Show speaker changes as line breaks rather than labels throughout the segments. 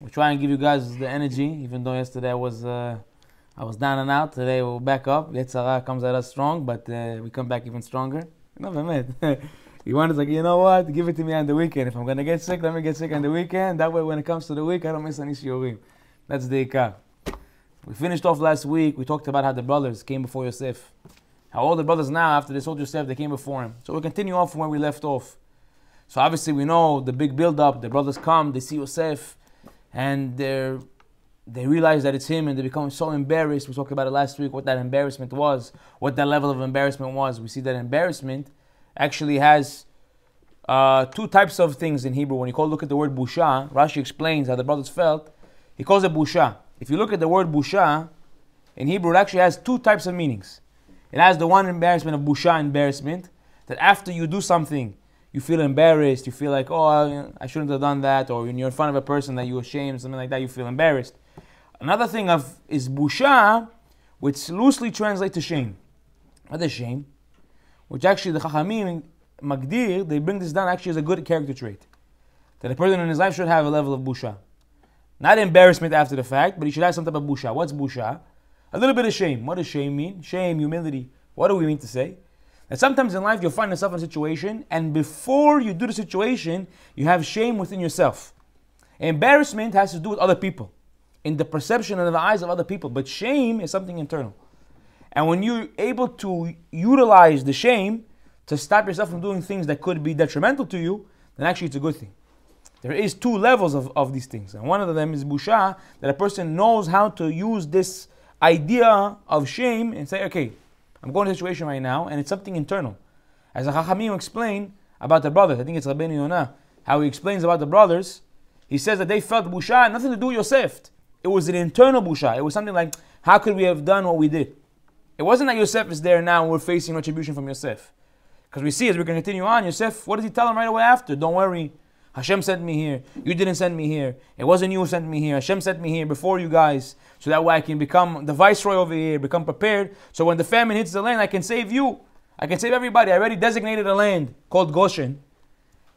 We try and give you guys the energy, even though yesterday I was down and out. Today we're back up. Yetzirah comes at us strong, but we come back even stronger. No, man. You want to like, you know what? Give it to me on the weekend. If I'm going to get sick, let me get sick on the weekend. That way when it comes to the week, I don't miss any shiurim. That's the ikar. We finished off last week. We talked about how the brothers came before Yosef. How all the brothers now, after they sold Yosef, they came before him. So we'll continue on from where we left off. So obviously we know the big build-up. The brothers come, they see Yosef, and they realize that it's him, and they become so embarrassed. We talked about it last week, what that embarrassment was, what that level of embarrassment was. We see that embarrassment actually has two types of things in Hebrew. When you look at the word busha, Rashi explains how the brothers felt. He calls it busha. If you look at the word busha, in Hebrew, it actually has two types of meanings. It has the one embarrassment of busha, embarrassment, that after you do something, you feel embarrassed, you feel like, oh, I shouldn't have done that, or when you're in front of a person that you're ashamed, something like that, you feel embarrassed. Another thing is busha, which loosely translates to shame. What is shame? Which actually the Chachamim, Magdir, they bring this down actually as a good character trait. That a person in his life should have a level of busha. Not embarrassment after the fact, but he should have some type of busha. What's busha? A little bit of shame. What does shame mean? Shame, humility. What do we mean to say? That sometimes in life you'll find yourself in a situation, and before you do the situation, you have shame within yourself. Embarrassment has to do with other people, in the perception and in the eyes of other people. But shame is something internal. And when you're able to utilize the shame to stop yourself from doing things that could be detrimental to you, then actually it's a good thing. There is two levels of these things. And one of them is busha, that a person knows how to use this idea of shame and say, okay, I'm going to a situation right now, and it's something internal. As the Chachamim explain about the brothers, I think it's Rabbeinu Yonah, how he explains about the brothers, he says that they felt busha, nothing to do with Yosef. It was an internal busha. It was something like, how could we have done what we did? It wasn't that Yosef is there now and we're facing retribution from Yosef. Because we see as we're going to continue on, Yosef, what does he tell him right away after? Don't worry. Hashem sent me here. You didn't send me here. It wasn't you who sent me here. Hashem sent me here before you guys. So that way I can become the viceroy over here, become prepared. So when the famine hits the land, I can save you. I can save everybody. I already designated a land called Goshen.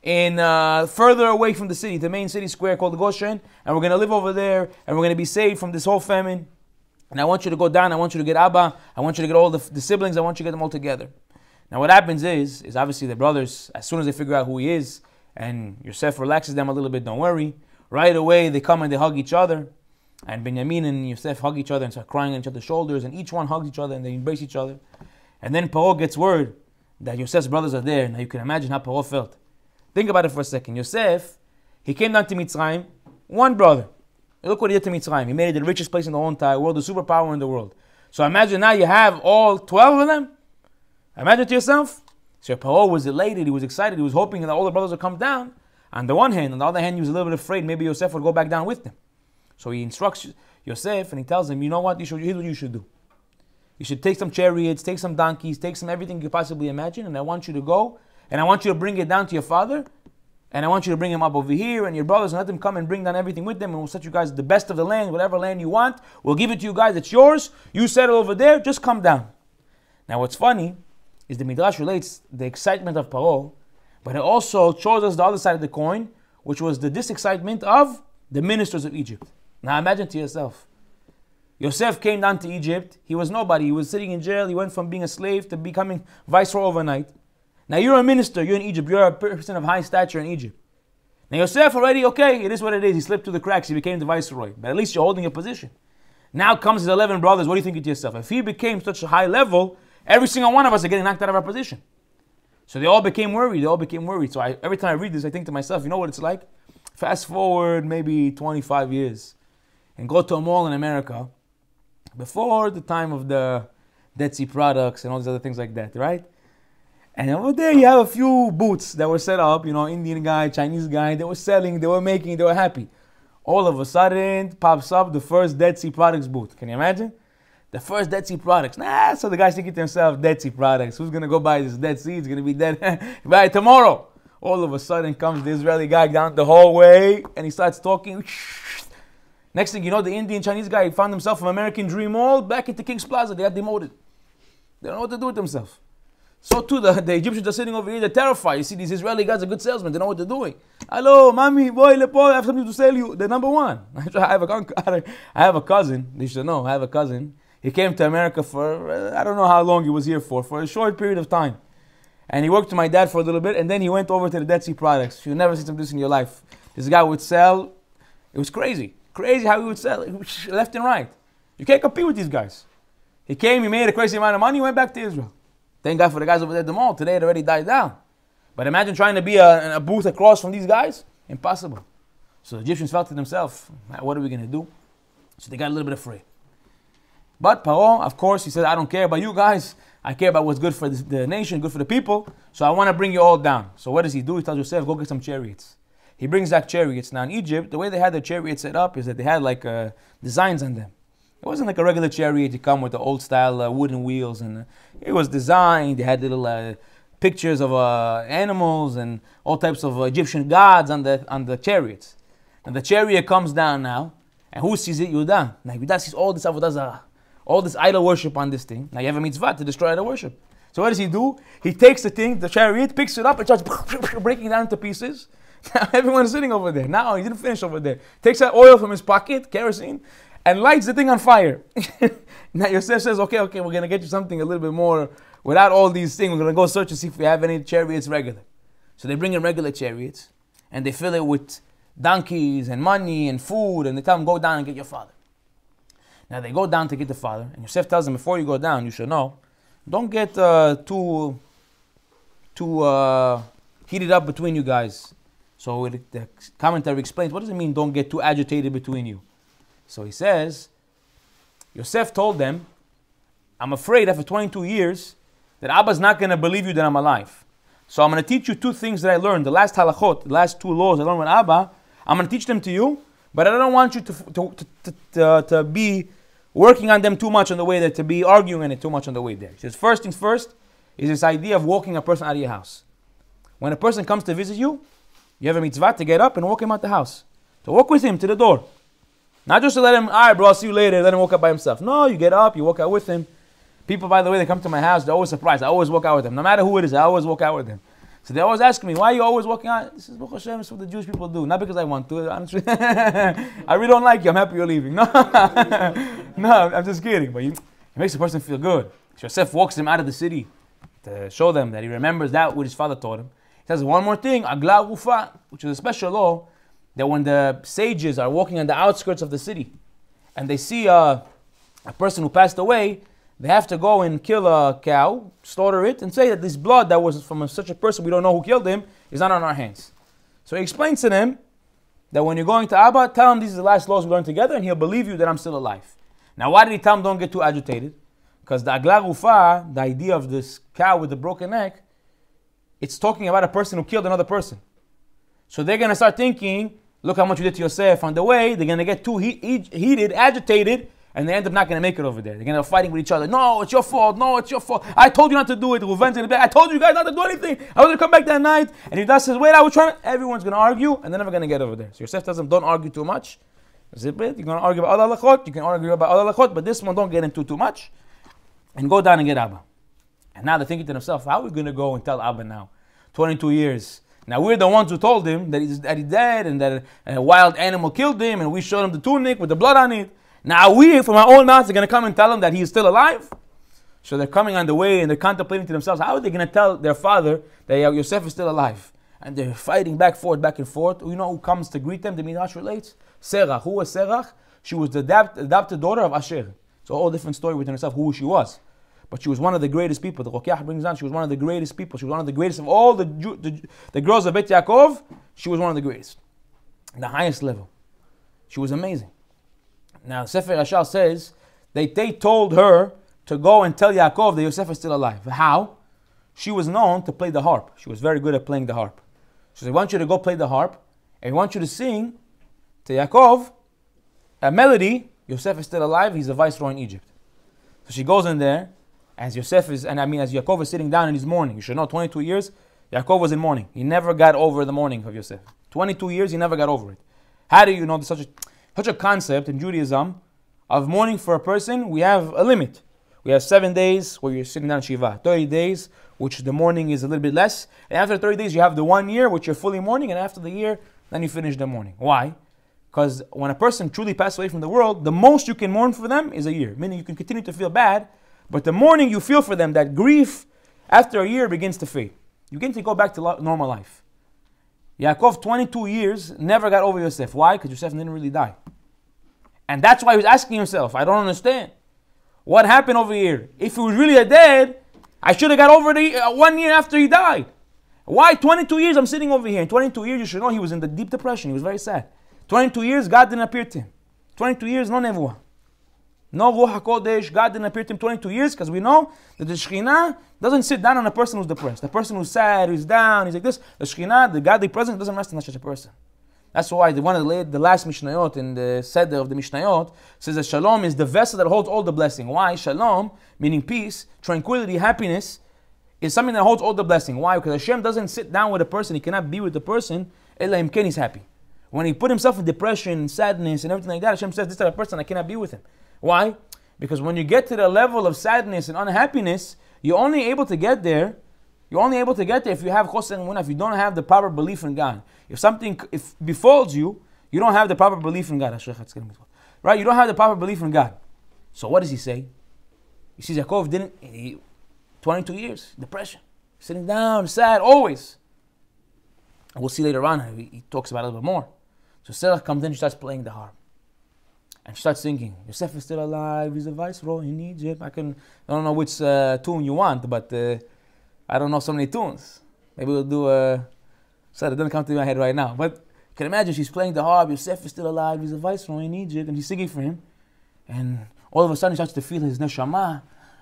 Further away from the city, the main city square called Goshen. And we're going to live over there. And we're going to be saved from this whole famine. And I want you to go down. I want you to get Abba. I want you to get all the siblings. I want you to get them all together. Now what happens is obviously the brothers, as soon as they figure out who he is, and Yosef relaxes them a little bit, don't worry. Right away they come and they hug each other. And Benjamin and Yosef hug each other and start crying on each other's shoulders. And each one hugs each other and they embrace each other. And then Paro gets word that Yosef's brothers are there. Now you can imagine how Paro felt. Think about it for a second. Yosef, he came down to Mitzrayim, one brother. Look what he did to Mitzrayim. He made it the richest place in the whole entire world, the superpower in the world. So imagine now you have all 12 of them. Imagine to yourself. So Paro was elated, he was excited, he was hoping that all the brothers would come down. On the one hand, on the other hand, he was a little bit afraid maybe Yosef would go back down with them. So he instructs Yosef and he tells him, you know what, here's what you should do. You should take some chariots, take some donkeys, take some everything you could possibly imagine, and I want you to go, and I want you to bring it down to your father, and I want you to bring him up over here, and your brothers, and let them come and bring down everything with them, and we'll set you guys the best of the land, whatever land you want, we'll give it to you guys, it's yours, you settle over there, just come down. Now what's funny is the Midrash relates the excitement of Paro, but it also shows us the other side of the coin, which was the disexcitement of the ministers of Egypt. Now imagine to yourself, Yosef came down to Egypt, he was nobody, he was sitting in jail, he went from being a slave to becoming viceroy overnight. Now you're a minister, you're in Egypt, you're a person of high stature in Egypt. Now Yosef already, okay, it is what it is, he slipped through the cracks, he became the viceroy, but at least you're holding a position. Now comes his 11 brothers, what do you think to yourself? If he became such a high level, every single one of us are getting knocked out of our position. So they all became worried. So every time I read this, I think to myself, you know what it's like? Fast forward maybe 25 years and go to a mall in America before the time of the Dead Sea products and all these other things like that, right? And over there you have a few booths that were set up, Indian guy, Chinese guy, they were selling, they were making, they were happy. All of a sudden pops up the first Dead Sea products booth. Can you imagine? The first Dead Sea products. So the guy's thinking to himself, Dead Sea products. Who's going to go buy this Dead Sea? It's going to be dead by tomorrow. All of a sudden comes the Israeli guy down the hallway and he starts talking. Next thing you know, the Indian Chinese guy found himself from American Dream Mall back into King's Plaza. They got demoted. They don't know what to do with themselves. So too, the Egyptians are sitting over here, they're terrified. You see, these Israeli guys are good salesmen, they know what they're doing. Hello, mommy, boy, lepo, I have something to sell you. They're number one. I have a cousin, you should know, I have a cousin. He came to America for, I don't know how long he was here for a short period of time. And he worked with my dad for a little bit, and then he went over to the Dead Sea Products. You'll never see something like this in your life. This guy would sell, it was crazy. Crazy how he would sell, left and right. You can't compete with these guys. He came, he made a crazy amount of money, he went back to Israel. Thank God for the guys over there at the mall. Today it already died down. But imagine trying to be in a booth across from these guys. Impossible. So the Egyptians felt to themselves, what are we going to do? So they got a little bit afraid. But Paro, of course, he said, I don't care about you guys. I care about what's good for the nation, good for the people. So I want to bring you all down. So what does he do? He tells Yosef, go get some chariots. He brings back chariots. Now in Egypt, the way they had their chariots set up is that they had like designs on them. It wasn't like a regular chariot. You come with the old style wooden wheels, and it was designed. They had little pictures of animals and all types of Egyptian gods on the chariots. And the chariot comes down now, and who sees it? Yehuda. Now Yehuda sees all this avodah zarah, all this idol worship on this thing. Now you have a mitzvah to destroy idol worship. So what does he do? He takes the thing, the chariot, picks it up, and starts breaking it down into pieces. Now everyone's sitting over there. Now he didn't finish over there. Takes that oil from his pocket, kerosene, and lights the thing on fire. Now Yosef says, okay, we're going to get you something a little bit more, without all these things, we're going to go search and see if we have any chariots regular. So they bring in regular chariots, and they fill it with donkeys and money and food, and they tell him, go down and get your father. Now they go down to get the father, and Yosef tells them, before you go down, you should know, don't get too heated up between you guys. So the commentary explains, what does it mean, don't get too agitated between you? So he says, Yosef told them, I'm afraid after 22 years that Abba's not going to believe you that I'm alive. So I'm going to teach you two things that I learned, the last halachot, the last two laws I learned with Abba. I'm going to teach them to you, but I don't want you to be working on them too much on the way there, to be arguing on it too much on the way there. He says, first things first is this idea of walking a person out of your house. When a person comes to visit you, you have a mitzvah to get up and walk him out the house. To walk with him to the door. Not just to let him, all right, bro, I'll see you later, let him walk out by himself. No, you get up, you walk out with him. People, by the way, they come to my house, they're always surprised. I always walk out with them. No matter who it is, I always walk out with them. So they always ask me, why are you always walking out? This is Baruch Hashem, this is what the Jewish people do. Not because I want to, honestly. I really don't like you, I'm happy you're leaving. No, no, I'm just kidding. But it makes the person feel good. Yosef walks him out of the city to show them that he remembers that what his father taught him. He says one more thing, agla gufa, which is a special law, that when the sages are walking on the outskirts of the city and they see a person who passed away, they have to go and kill a cow, slaughter it, and say that this blood that was from such a person we don't know who killed him is not on our hands. So he explains to them that when you're going to Abba, tell him these are the last laws we learned together, and he'll believe you that I'm still alive. Now why did he tell him don't get too agitated? Because the agla gufa, the idea of this cow with the broken neck, it's talking about a person who killed another person. So they're going to start thinking, look how much you did to Yosef on the way. They're going to get too heated, agitated, and they end up not going to make it over there. They're going to be fighting with each other. No, it's your fault. No, it's your fault. I told you not to do it. Reuven's in the back. I told you guys not to do anything. I was going to come back that night. And Yudah says, wait, I was trying to... Everyone's going to argue, and they're never going to get over there. So Yosef tells them, don't argue too much. Zip it. You're going to argue about other halachot. You can argue about other halachot, but this one don't get into too much. And go down and get Abba. And now they're thinking to themselves, how are we going to go and tell Abba now? 22 years. Now we're the ones who told him that he's dead and that a wild animal killed him, and we showed him the tunic with the blood on it. Now we, from our own mouths, are going to come and tell him that he is still alive? So they're coming on the way and they're contemplating to themselves, how are they going to tell their father that Yosef is still alive? And they're fighting back and forth. You know who comes to greet them? The Midrash relates. Serach. Who was Serach? She was the adopted daughter of Asher. So a whole different story within herself who she was. But she was one of the greatest people. The Rokiach brings down, she was one of the greatest people. She was one of the greatest of all the girls of Bet Yaakov. She was one of the greatest. The highest level. She was amazing. Now, Sefer Yashar says they told her to go and tell Yaakov that Yosef is still alive. How? She was known to play the harp. She was very good at playing the harp. So they want you to go play the harp, and we want you to sing to Yaakov a melody. Yosef is still alive. He's a viceroy in Egypt. So she goes in there. As Yaakov is sitting down in his mourning. You should know, 22 years, Yaakov was in mourning. He never got over the mourning of Yosef. 22 years, he never got over it. How do you know there's such a concept in Judaism of mourning for a person? We have a limit. We have 7 days where you're sitting down Shiva, 30 days which the mourning is a little bit less. And after 30 days, you have the 1 year, which you're fully mourning. And after the year, then you finish the mourning. Why? Because when a person truly passes away from the world, the most you can mourn for them is a year. Meaning you can continue to feel bad, but the mourning you feel for them, that grief, after a year begins to fade. You begin to go back to normal life. Yaakov, 22 years, never got over Yosef. Why? Because Yosef didn't really die. And that's why he was asking himself, I don't understand. What happened over here? If he was really dead, I should have got over the 1 year after he died. Why 22 years I'm sitting over here? In 22 years, you should know he was in the deep depression. He was very sad. 22 years, God didn't appear to him. 22 years, no nevuah. No Ruach HaKodesh, God didn't appear to him 22 years, because we know that the Shekhinah doesn't sit down on a person who's depressed. A person who's sad, who's down, he's like this. The Shekhinah, the godly presence, doesn't rest on such a person. That's why one of the last Mishnayot in the Seder of the Mishnayot says that Shalom is the vessel that holds all the blessing. Why? Shalom, meaning peace, tranquility, happiness, is something that holds all the blessing. Why? Because Hashem doesn't sit down with a person, he cannot be with the person, illa imken he's happy. When he put himself in depression, sadness, and everything like that, Hashem says, this type of person, I cannot be with him. Why? Because when you get to the level of sadness and unhappiness, you're only able to get there if you have chosr emunah, if you don't have the proper belief in God. If something befalls you, you don't have the proper belief in God. Right? You don't have the proper belief in God. So what does he say? He says Yaakov 22 years, depression, sitting down, sad, always. And we'll see later on, he talks about it a little bit more. So Sarah comes in, she starts playing the harp. And she starts singing, Yosef is still alive, he's a viceroy in Egypt. I don't know which tune you want, but I don't know so many tunes. Maybe we'll do sorry, it doesn't come to my head right now. But you can imagine she's playing the harp, Yosef is still alive, he's a viceroy in Egypt, and he's singing for him. And all of a sudden he starts to feel his neshama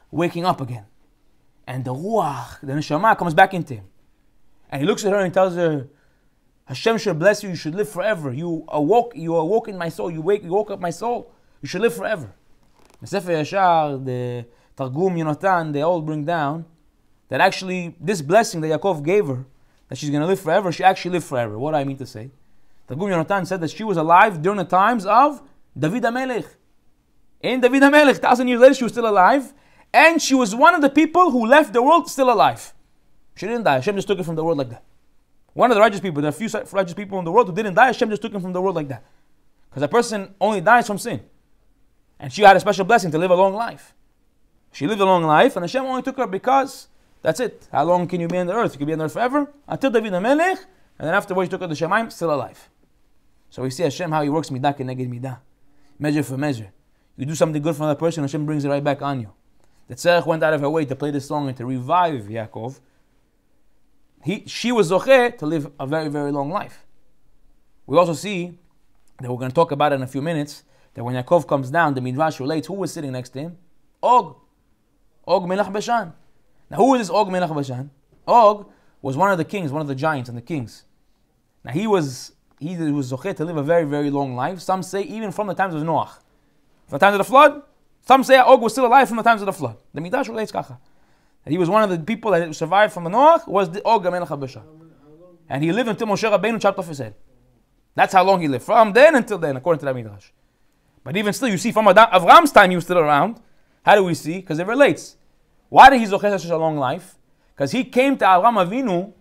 waking up again. And the ruach, the neshama comes back into him. And he looks at her and tells her, Hashem should bless you, you should live forever. You awoke in my soul, you woke up my soul. You should live forever. The Sefer Yashar, the Targum Yonatan, they all bring down that actually this blessing that Yaakov gave her, that she's going to live forever, she actually lived forever. What do I mean to say? Targum Yonatan said that she was alive during the times of David HaMelech. In David HaMelech, 1,000 years later, she was still alive. And she was one of the people who left the world still alive. She didn't die. Hashem just took her from the world like that. One of the righteous people, there are a few righteous people in the world who didn't die, Hashem just took him from the world like that. Because a person only dies from sin. And she had a special blessing to live a long life. She lived a long life, and Hashem only took her because that's it. How long can you be on the earth? You can be on the earth forever, until David HaMelech, and then afterwards he took her to Shemaim, still alive. So we see Hashem, how he works midah keneged midah. Measure for measure. You do something good for another person, Hashem brings it right back on you. The Tzarech went out of her way to play this song and to revive Yaakov. She was zocheh to live a very, very long life. We also see, that we're going to talk about it in a few minutes, that when Yaakov comes down, the Midrash relates, who was sitting next to him? Og Melech Bashan. Now who is this Og Melech Bashan? Og was one of the kings, one of the giants and the kings. Now he was zocheh to live a very, very long life. Some say even from the times of Noach. From the times of the flood, some say Og was still alive from the times of the flood. The Midrash relates kacha. He was one of the people that survived from the Noach, was the Og Melech Bashan. And he lived until Moshe Rabbeinu chopped off his head. That's how long he lived. From then until then, according to that Midrash. But even still, you see, from Avram's time, he was still around. How do we see? Because it relates. Why did he zocheh such a long life? Because he came to Avram Avinu,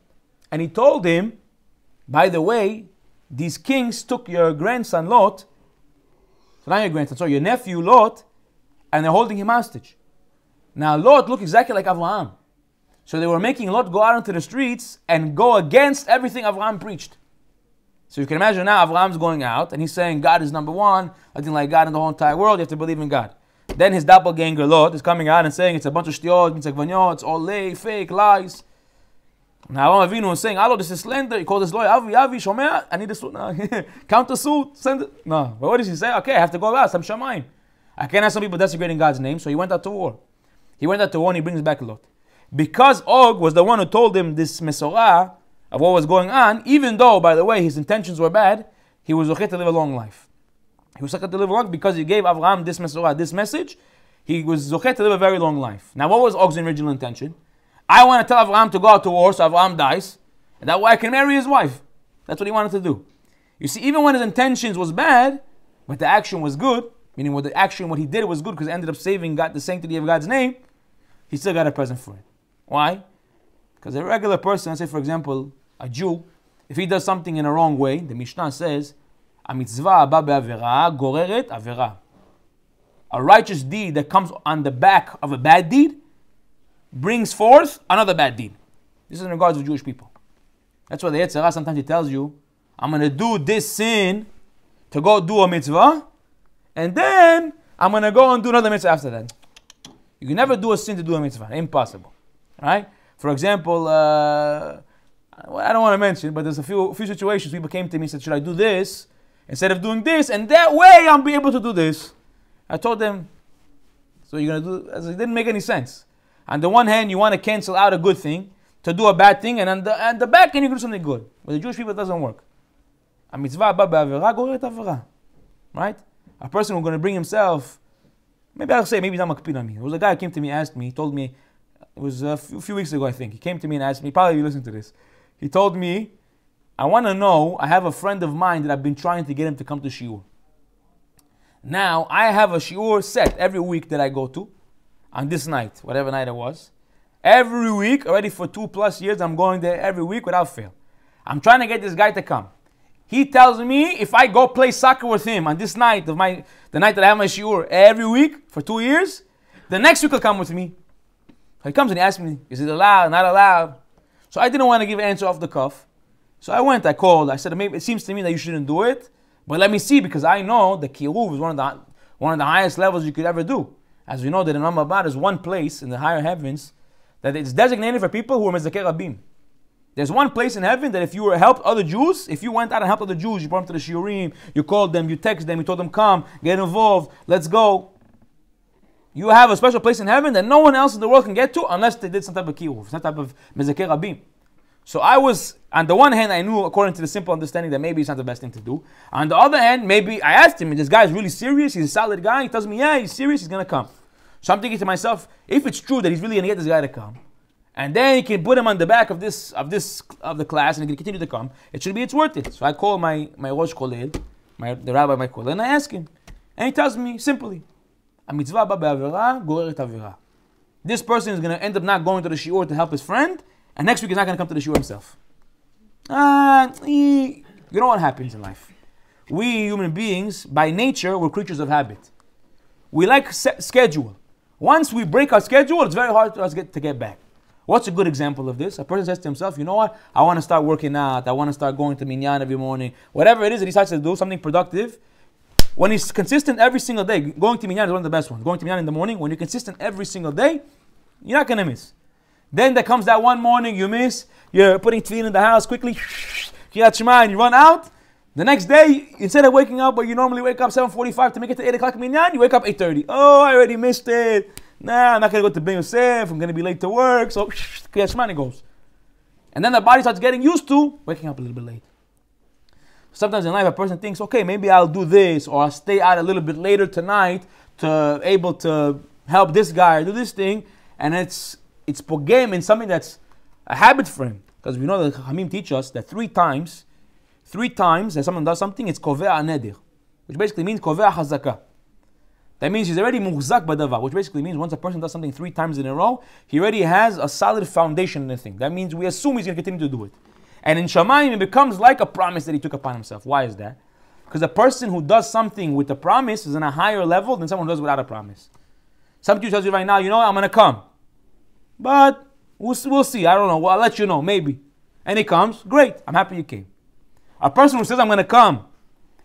and he told him, by the way, these kings took your grandson Lot, so not your grandson, sorry, your nephew Lot, and they're holding him hostage. Now Lot looked exactly like Avraham. So they were making Lot go out into the streets and go against everything Avraham preached. So you can imagine now Avraham's going out and he's saying God is number one, nothing like God in the whole entire world, you have to believe in God. Then his doppelganger Lot is coming out and saying it's a bunch of shtiyot, it's all lay, fake, lies. Now Avram Avinu is saying, "Hello, this is slander." He called his lawyer, Avi, Shomea, I need a suit now. Counter suit, send it. No, but what does he say? Okay, I have to go out, some shamayim. I can't have some people desecrating God's name, so he went out to war. He went out to war and he brings back Lot. Because Og was the one who told him this mesorah of what was going on, even though, by the way, his intentions were bad, he was zocheh to live a long life. He was zocheh to live long because he gave Avraham this mesorah, this message. He was zocheh to live a very long life. Now, what was Og's original intention? I want to tell Avraham to go out to war so Avraham dies, and that way I can marry his wife. That's what he wanted to do. You see, even when his intentions was bad, but the action was good, meaning what he did was good because it ended up saving God, the sanctity of God's name, he still got a present for it. Why? Because a regular person, let's say for example, a Jew, if he does something in a wrong way, the Mishnah says, a mitzvah haba be'avera goreret avera. A righteous deed that comes on the back of a bad deed brings forth another bad deed. This is in regards to Jewish people. That's why the Yetzer Hara sometimes he tells you, I'm going to do this sin to go do a mitzvah, and then I'm going to go and do another mitzvah after that. You can never do a sin to do a mitzvah. Impossible. Right? For example, I don't want to mention, but there's a few situations people came to me and said, should I do this instead of doing this? And that way I'll be able to do this. I told them, so you're going to do, it didn't make any sense. On the one hand, you want to cancel out a good thing to do a bad thing, and on the back end, you can do something good. But the Jewish people, it doesn't work. A mitzvah haba be'avera goreret avera. Right? A person who's going to bring himself, maybe I'll say, maybe he's not makpid on me. There was a guy who came to me, asked me, he told me, it was a few weeks ago, I think. He came to me and asked me, probably you listen to this. He told me, I want to know, I have a friend of mine that I've been trying to get him to come to shiur. Now, I have a shiur set every week that I go to, on this night, whatever night it was. Every week, already for 2+ years, I'm going there every week without fail. I'm trying to get this guy to come. He tells me if I go play soccer with him on this night, the night that I have my shiur, every week for 2 years, the next week he'll come with me. So he comes and he asks me, is it allowed, not allowed? So I didn't want to give an answer off the cuff. So I went, I called, I said, maybe it seems to me that you shouldn't do it, but let me see, because I know the kiruv is one of the highest levels you could ever do. As we know that in Ramabah there's one place in the higher heavens that it's designated for people who are mezakeh rabim. There's one place in heaven that if you helped other Jews, if you went out and helped other Jews, you brought them to the shiurim, you called them, you text them, you told them, come, get involved, let's go. You have a special place in heaven that no one else in the world can get to unless they did some type of kiruv, some type of mezakeh rabim. So I was, on the one hand, I knew according to the simple understanding that maybe it's not the best thing to do. On the other hand, maybe I asked him, this guy is really serious, he's a solid guy, he tells me, yeah, he's serious, he's going to come. So I'm thinking to myself, if it's true that he's really going to get this guy to come, and then he can put him on the back of the class and he can continue to come, it's worth it. So I call my Rosh Kolel, the rabbi of my Kolel, and I ask him. And he tells me simply, a mitzvah haba be'avera goreret avera. This person is going to end up not going to the shiur to help his friend, and next week he's not going to come to the shiur himself. You know what happens in life? We human beings, by nature, we're creatures of habit. We like schedule. Once we break our schedule, it's very hard for us to get back. What's a good example of this? A person says to himself, you know what? I want to start working out. I want to start going to minyan every morning. Whatever it is that he decides to do, something productive. When he's consistent every single day, going to minyan is one of the best ones. Going to minyan in the morning, when you're consistent every single day, you're not going to miss. Then there comes that one morning you miss, you're putting tefillin in the house quickly, Kriyat Shema, and you run out. The next day, instead of waking up, but you normally wake up 7:45 to make it to 8 o'clock minyan, you wake up 8:30. Oh, I already missed it. Nah, I'm not going to go to Ben Yosef, I'm going to be late to work, so Kriyat Shema, and it goes. And then the body starts getting used to waking up a little bit late. Sometimes in life, a person thinks, okay, maybe I'll do this, or I'll stay out a little bit later tonight to able to help this guy or do this thing, and it's pogem in something that's a habit for him. Because we know that Chachamim teach us that three times that someone does something, it's kovea neder, which basically means kovea hazaka. That means he's already muhzak badavar, which basically means once a person does something 3 times in a row, he already has a solid foundation in the thing. That means we assume he's going to continue to do it. And in Shamayim, it becomes like a promise that he took upon himself. Why is that? Because a person who does something with a promise is on a higher level than someone who does without a promise. Some Jew tells you right now, you know what, I'm going to come. But we'll see. I don't know. Well, I'll let you know. Maybe. And he comes. Great. I'm happy you came. A person who says, I'm going to come,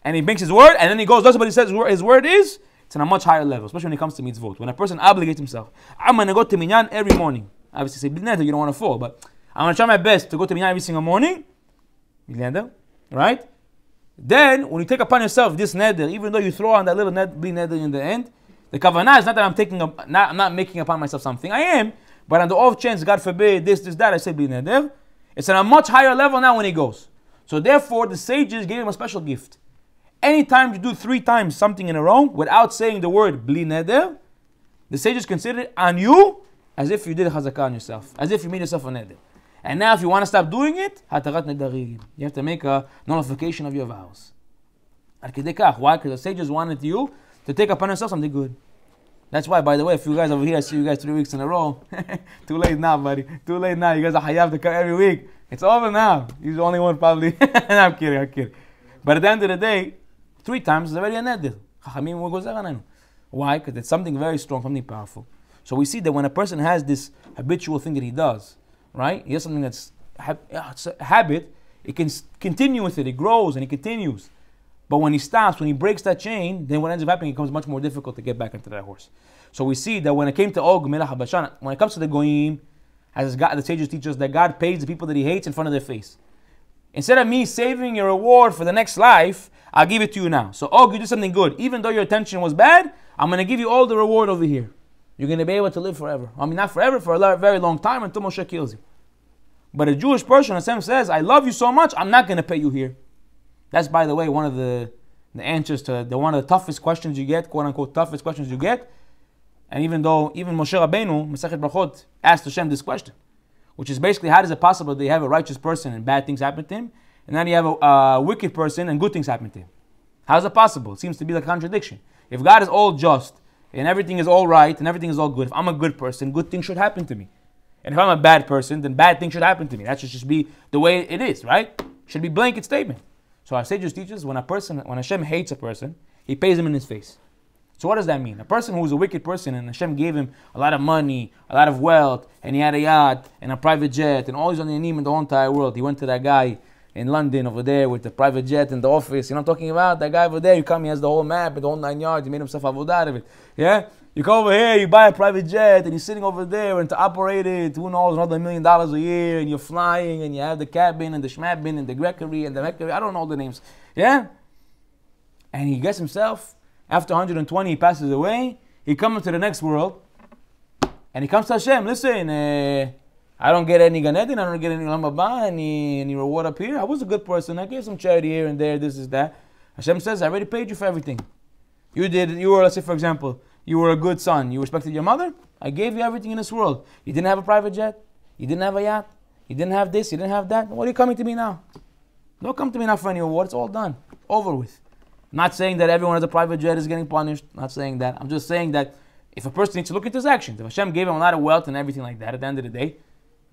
and he makes his word, and then he goes, does what he says his word is, it's on a much higher level, especially when it comes to mitzvot. When a person obligates himself, I'm going to go to minyan every morning. Obviously, say, you don't want to fall, but I'm going to try my best to go to minyan every single morning. Right? Then, when you take upon yourself this neder, even though you throw on that little neder in the end, the kavanah is not that I'm not making upon myself something. I am, but on the off chance, God forbid, this, that, I say bli neder. It's on a much higher level now when he goes. So therefore, the sages gave him a special gift. Anytime you do 3 times something in a row without saying the word bli neder, the sages consider it on you as if you did a chazakah on yourself, as if you made yourself a neder. And now if you want to stop doing it, hatarat nedarim. You have to make a nullification of your vows. Why? Because the sages wanted you to take upon yourself something good. That's why, by the way, if you guys over here, I see you guys 3 weeks in a row. Too late now, buddy. Too late now. You guys are hayav to come every week. It's over now. You're the only one probably. I'm kidding. But at the end of the day, 3 times is already a neder. Why? Because it's something very strong, something powerful. So we see that when a person has this habitual thing that he does, right? He has something that's it's a habit, it can continue with it. It grows and it continues. But when he stops, when he breaks that chain, then what ends up happening, it becomes much more difficult to get back into that horse. So we see that when it came to Og, Melech HaBashan, when it comes to the Goyim, as God, the sages teach us, that God pays the people that he hates in front of their face. Instead of me saving your reward for the next life, I'll give it to you now. So Og, you did something good. Even though your intention was bad, I'm going to give you all the reward over here. You're going to be able to live forever. I mean, not forever, for a very long time until Moshe kills you. But a Jewish person, Hashem says, I love you so much, I'm not going to pay you here. That's, by the way, one of the answers to one of the toughest questions you get, quote unquote, toughest questions you get. And even Moshe Rabbeinu, Masechet Brachot, asked Hashem this question, which is basically, how is it possible that you have a righteous person and bad things happen to him, and then you have a wicked person and good things happen to him? How is it possible? It seems to be like a contradiction. If God is all just, and everything is all right, and everything is all good, if I'm a good person, good things should happen to me. And if I'm a bad person, then bad things should happen to me. That should just be the way it is, right? Should be blanket statement. So our sages teach us when Hashem hates a person, he pays him in his face. So what does that mean? A person who is a wicked person and Hashem gave him a lot of money, a lot of wealth, and he had a yacht and a private jet and all these onanim in the whole entire world. He went to that guy in London over there with the private jet in the office. You know what I'm talking about? That guy over there, you come, he has the whole map and the whole 9 yards. He made himself avodah out of it. Yeah? You come over here, you buy a private jet, and you're sitting over there, and to operate it, who knows, another $1 million a year, and you're flying, and you have the cabin, and the schmabin, and the Gregory, and the Mercury, I don't know the names. Yeah? And he gets himself, after 120, he passes away, he comes to the next world, and he comes to Hashem, listen, I don't get any Gan Eden, I don't get any Olam Haba, any reward up here. I was a good person, I gave some charity here and there, this is that. Hashem says, I already paid you for everything. You were, let's say for example, you were a good son. You respected your mother. I gave you everything in this world. You didn't have a private jet. You didn't have a yacht. You didn't have this. You didn't have that. What are you coming to me now? Don't come to me now for any award. It's all done. Over with. I'm not saying that everyone has a private jet is getting punished. I'm not saying that. I'm just saying that if a person needs to look at his actions, if Hashem gave him a lot of wealth and everything like that at the end of the day,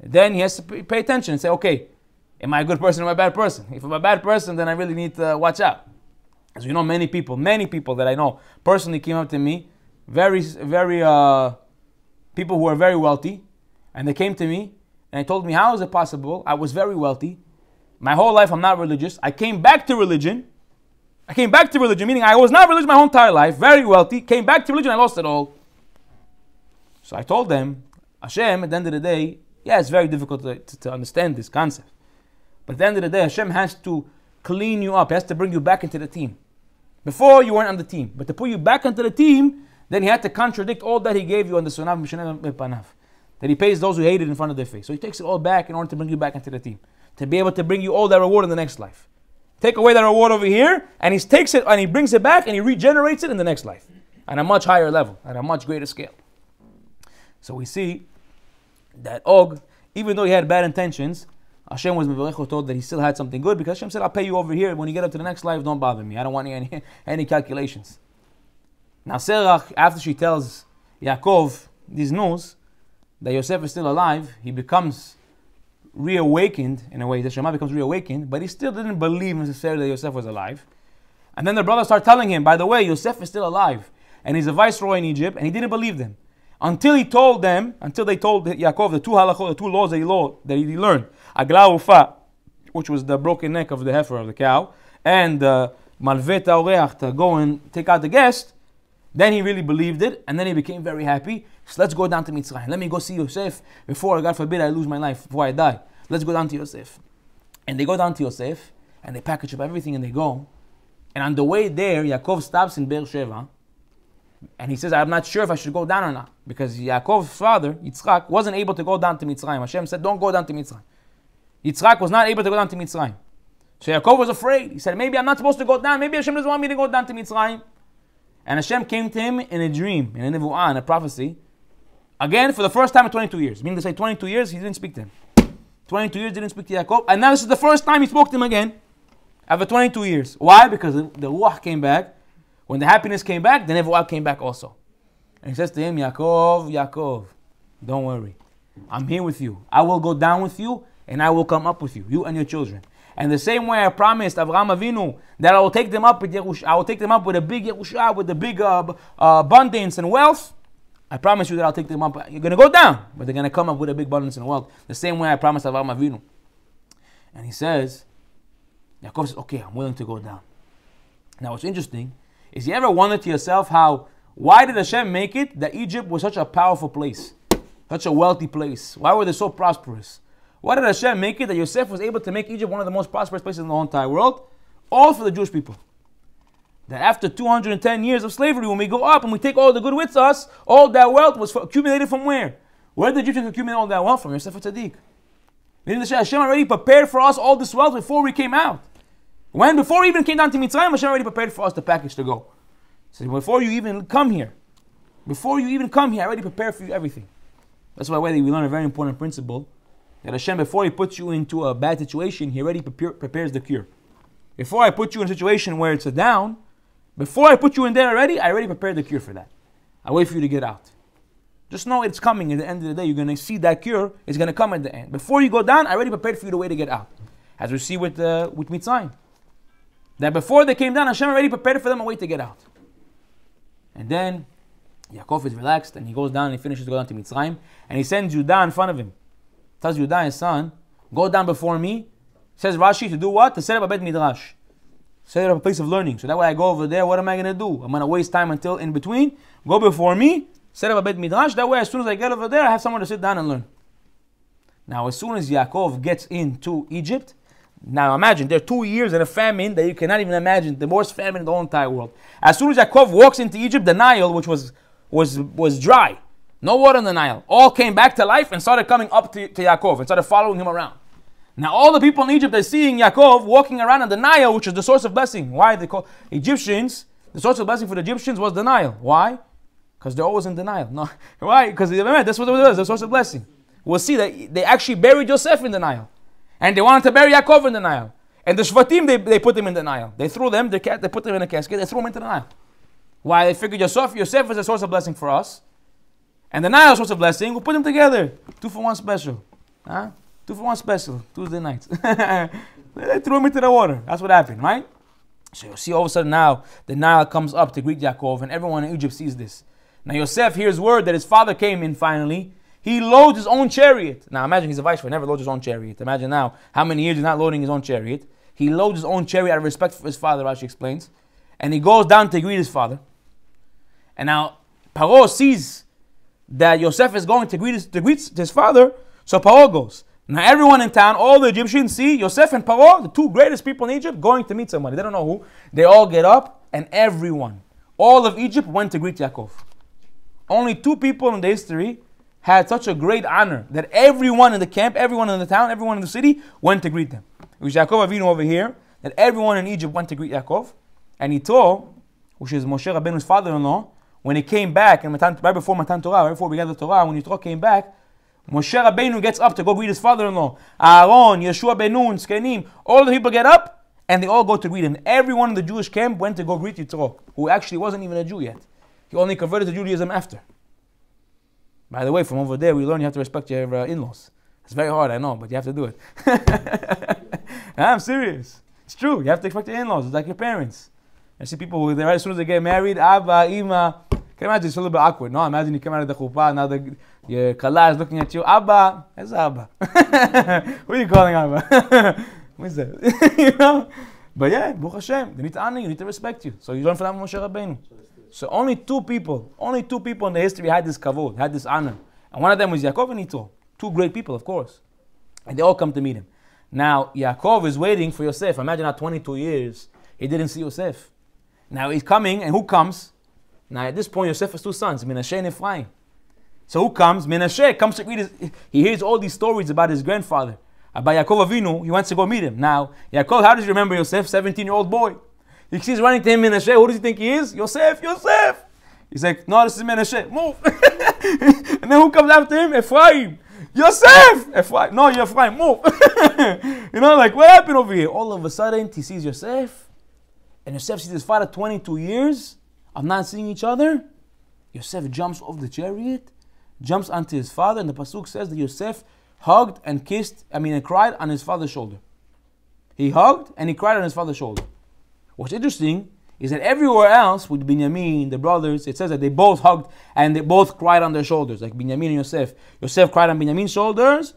then he has to pay attention and say, okay, am I a good person or am I a bad person? If I'm a bad person, then I really need to watch out. As you know, many people that I know personally came up to me, very people who are very wealthy, and they came to me and they told me, how is it possible? I was very wealthy. My whole life I'm not religious. I came back to religion, meaning I was not religious my whole entire life, very wealthy, came back to religion, I lost it all. So I told them, Hashem, at the end of the day, yeah, it's very difficult to understand this concept. But at the end of the day, Hashem has to clean you up. He has to bring you back into the team. Before, you weren't on the team. But to put you back into the team, then he had to contradict all that he gave you on the Sunav Mishanev Panav. That he pays those who hate it in front of their face. So he takes it all back in order to bring you back into the team. To be able to bring you all that reward in the next life. Take away that reward over here, and he takes it and he brings it back and he regenerates it in the next life. At a much higher level, at a much greater scale. So we see that Og, even though he had bad intentions, Hashem was told that he still had something good, because Hashem said, I'll pay you over here. When you get up to the next life, don't bother me. I don't want any calculations. Now Serach, after she tells Yaakov this news, that Yosef is still alive, he becomes reawakened, in a way, the Shema becomes reawakened, but he still didn't believe necessarily that Yosef was alive. And then the brothers start telling him, by the way, Yosef is still alive, and he's a viceroy in Egypt, and he didn't believe them. Until they told Yaakov the two halachot, the two laws that he learned, Agla Ufa, which was the broken neck of the heifer of the cow, and Malvet Oreach, to go and take out the guest. Then he really believed it, and then he became very happy. So let's go down to Mitzrayim. Let me go see Yosef before, God forbid, I lose my life, before I die. Let's go down to Yosef. And they go down to Yosef, and they package up everything, and they go. And on the way there, Yaakov stops in Beersheba, and he says, I'm not sure if I should go down or not. Because Yaakov's father, Yitzchak, wasn't able to go down to Mitzrayim. Hashem said, don't go down to Mitzrayim. Yitzchak was not able to go down to Mitzrayim. So Yaakov was afraid. He said, maybe I'm not supposed to go down. Maybe Hashem doesn't want me to go down to Mitzrayim. And Hashem came to him in a dream, in a nevuah, in a prophecy. Again, for the first time in 22 years. Meaning to say 22 years, he didn't speak to him. 22 years, didn't speak to Yaakov. And now this is the first time he spoke to him again. After 22 years. Why? Because the ruach came back. When the happiness came back, the nevuah came back also. And he says to him, Yaakov, Yaakov, don't worry. I'm here with you. I will go down with you, and I will come up with you, you and your children. And the same way I promised Avraham Avinu that I will take them up with I will take them up with a big Yerusha, with a big abundance and wealth. I promise you that I'll take them up. You're going to go down, but they're going to come up with a big abundance and wealth. The same way I promised Avraham Avinu. And he says, Yaakov says, okay, I'm willing to go down. Now what's interesting is, you ever wondered to yourself why did Hashem make it that Egypt was such a powerful place, such a wealthy place? Why were they so prosperous? Why did Hashem make it that Yosef was able to make Egypt one of the most prosperous places in the whole entire world? All for the Jewish people. That after 210 years of slavery, when we go up and we take all the good with us, all that wealth was accumulated from where? Where did the Egyptians accumulate all that wealth from? Yosef HaTzadik. Meaning that Hashem already prepared for us all this wealth before we came out. Before we even came down to Mitzrayim, Hashem already prepared for us the package to go. So before you even come here, I already prepared for you everything. That's why we learn a very important principle, that Hashem, before He puts you into a bad situation, He already prepares the cure. Before I put you in a situation where it's a down, before I put you in there already, I already prepared the cure for that. I wait for you to get out. Just know it's coming. At the end of the day, you're going to see that cure is going to come at the end. Before you go down, I already prepared for you the way to get out. As we see with Mitzrayim. That before they came down, Hashem already prepared for them a way to get out. And then Yaakov is relaxed and he goes down and he finishes to go down to Mitzrayim. And he sends Judah in front of him. Tells Judah, his son, go down before me. Says Rashi, to do what? To set up a Bet Midrash. Set up a place of learning. So that way I go over there, what am I going to do? I'm going to waste time until in between. Go before me, set up a Bet Midrash. That way as soon as I get over there, I have someone to sit down and learn. Now as soon as Yaakov gets into Egypt, now imagine, there are 2 years in a famine that you cannot even imagine, the worst famine in the whole entire world. As soon as Yaakov walks into Egypt, the Nile, which was dry, no water in the Nile, all came back to life and started coming up to Yaakov and started following him around. Now all the people in Egypt are seeing Yaakov walking around on the Nile, which is the source of blessing. Why? They call Egyptians, the source of blessing for the Egyptians was the Nile. Why? Because they're always in the Nile. No, why? Because that's what it was, the source of blessing. We'll see that they actually buried Yosef in the Nile. And they wanted to bury Yaakov in the Nile. And the Shvatim, they put them in the Nile. They threw them, they put them in a casket, they threw them into the Nile. Why? They figured Yosef is a source of blessing for us. And the Nile is a source of blessing, we'll put them together. 2 for 1 special. Huh? 2 for 1 special, Tuesday nights. They threw him into the water. That's what happened, right? So you see all of a sudden now, the Nile comes up to greet Yaakov, and everyone in Egypt sees this. Now Yosef hears word that his father came in finally. He loads his own chariot. Now imagine he's a viceroy, never loads his own chariot. Imagine now how many years he's not loading his own chariot. He loads his own chariot out of respect for his father, Rashi explains. And he goes down to greet his father. And now Paro sees that Yosef is going to greet his father, so Paro goes. Now everyone in town, all the Egyptians see Yosef and Paro, the 2 greatest people in Egypt, going to meet somebody. They don't know who. They all get up, and everyone, all of Egypt went to greet Yaakov. Only 2 people in the history had such a great honor that everyone in the camp, everyone in the town, everyone in the city went to greet them. It was Yaakov Avinu over here, that everyone in Egypt went to greet Yaakov. And Yitro, which is Moshe Rabbeinu's father-in-law, when he came back, and right before Matan Torah, right before we got the Torah, when Yitro came back, Moshe Rabbeinu gets up to go greet his father-in-law. Aaron, Yeshua ben Nun, Skenim, all the people get up, and they all go to greet him. Everyone in the Jewish camp went to go greet Yitro, who actually wasn't even a Jew yet. He only converted to Judaism after. By the way, from over there, we learn you have to respect your in-laws. It's very hard, I know, but you have to do it. I'm serious. It's true. You have to respect your in-laws. It's like your parents. I see people who, right as soon as they get married, Abba, Ima. Can you imagine? It's a little bit awkward. No, imagine you come out of the chuppah, now your kala is looking at you. Abba. That's Abba. Who are you calling Abba? What's that? You know? But yeah, Baruch Hashem. They need to honor you. They need to respect you. So you learn from that Moshe Rabbeinu. So only two people in the history had this kavod, had this honor. And one of them was Yaakov and Yitro. 2 great people, of course. And they all come to meet him. Now, Yaakov is waiting for Yosef. Imagine how 22 years he didn't see Yosef. Now he's coming, and who comes? Now at this point, Yosef has 2 sons, Menashe and Ephraim. So who comes? Menashe comes to read he hears all these stories about his grandfather. About Yaakov Avinu, he wants to go meet him. Now, Yaakov, how does he remember Yosef? 17-year-old boy. He sees running to him Menashe. Who does he think he is? Yosef! He's like, no, this is Menashe. Move! And then who comes after him? Ephraim! Yosef! Ephraim! No, you're Ephraim. Move! You know, like, what happened over here? All of a sudden, he sees Yosef. And Yosef sees his father 22 years of not seeing each other. Yosef jumps off the chariot, jumps onto his father, and the pasuk says that Yosef hugged and and cried on his father's shoulder. He hugged and he cried on his father's shoulder. What's interesting is that everywhere else with Binyamin, the brothers, it says that they both hugged and they both cried on their shoulders, like Binyamin and Yosef. Yosef cried on Binyamin's shoulders,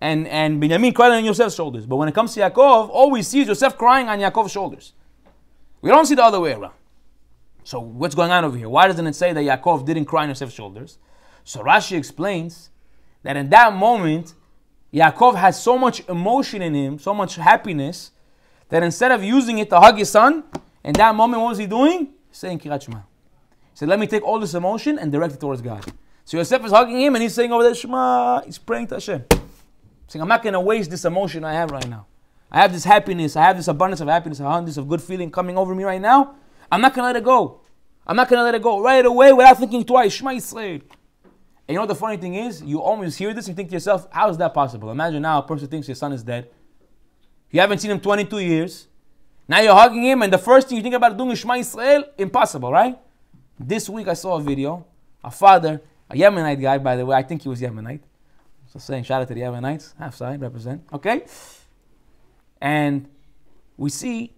and Binyamin cried on Yosef's shoulders. But when it comes to Yaakov, all we see is Yosef crying on Yaakov's shoulders. We don't see the other way around. So what's going on over here? Why doesn't it say that Yaakov didn't cry on Yosef's shoulders? So Rashi explains that in that moment, Yaakov has so much emotion in him, so much happiness, that instead of using it to hug his son, in that moment, what was he doing? Saying Kirat Shema. He said, let me take all this emotion and direct it towards God. So Yosef is hugging him and he's saying over there, Shema, he's praying to Hashem. He's saying, I'm not going to waste this emotion I have right now. I have this happiness, I have this abundance of happiness, I have this of good feeling coming over me right now. I'm not going to let it go. I'm not going to let it go right away without thinking twice. Shema Yisrael. And you know what the funny thing is? You always hear this and think to yourself, how is that possible? Imagine now a person thinks your son is dead. You haven't seen him 22 years. Now you're hugging him and the first thing you think about doing is Shema Yisrael. Impossible, right? This week I saw a video. A father, a Yemenite guy, by the way. I think he was Yemenite. So saying shout out to the Yemenites. Half side, represent. Okay? And we see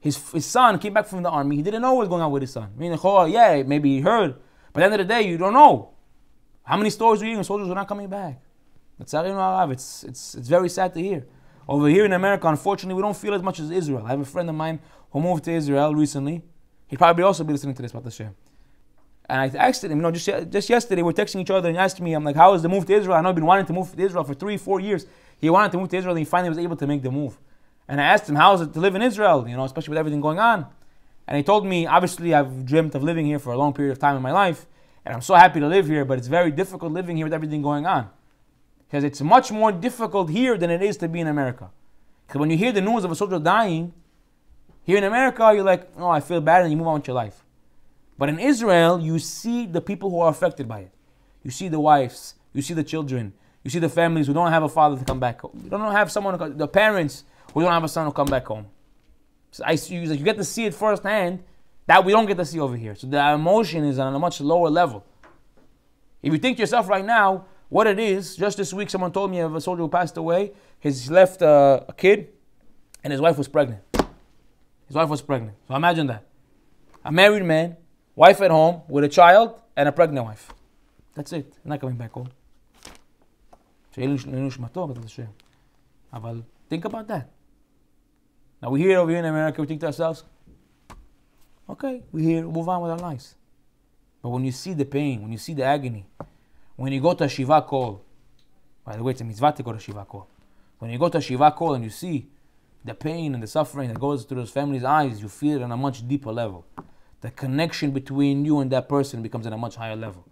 his son came back from the army. He didn't know what was going on with his son. Meaning, yeah, maybe he heard. But at the end of the day, you don't know. How many stories are you hearing? Soldiers are not coming back. It's very sad to hear. Over here in America, unfortunately, we don't feel as much as Israel. I have a friend of mine who moved to Israel recently. He'd probably also be listening to this, Hashem. And I asked him, just yesterday, we're texting each other and he asked me, I'm like, how is the move to Israel? I know I've been wanting to move to Israel for 3-4 years. He wanted to move to Israel and he finally was able to make the move. And I asked him, how is it to live in Israel, especially with everything going on? And he told me, obviously, I've dreamt of living here for a long period of time in my life, and I'm so happy to live here, but it's very difficult living here with everything going on. Because it's much more difficult here than it is to be in America. Because when you hear the news of a soldier dying, here in America, you're like, oh, I feel bad, and you move on with your life. But in Israel, you see the people who are affected by it. You see the wives, you see the children, you see the families who don't have a father to come back home. You don't have someone, the parents who don't have a son who come back home. So you get to see it firsthand that we don't get to see over here. So the emotion is on a much lower level. If you think to yourself right now, what it is, just this week someone told me of a soldier who passed away. He's left a kid and his wife was pregnant. His wife was pregnant. So imagine that. A married man, wife at home with a child and a pregnant wife. That's it. They're not coming back home. Think about that. Now we hear it over here in America, we think to ourselves, okay, we're here, move on with our lives. But when you see the pain, when you see the agony, when you go to a Shiva call, by the way, it's a mitzvah to go to Shiva call. When you go to a Shiva call and you see the pain and the suffering that goes through those families' eyes, you feel it on a much deeper level. The connection between you and that person becomes at a much higher level.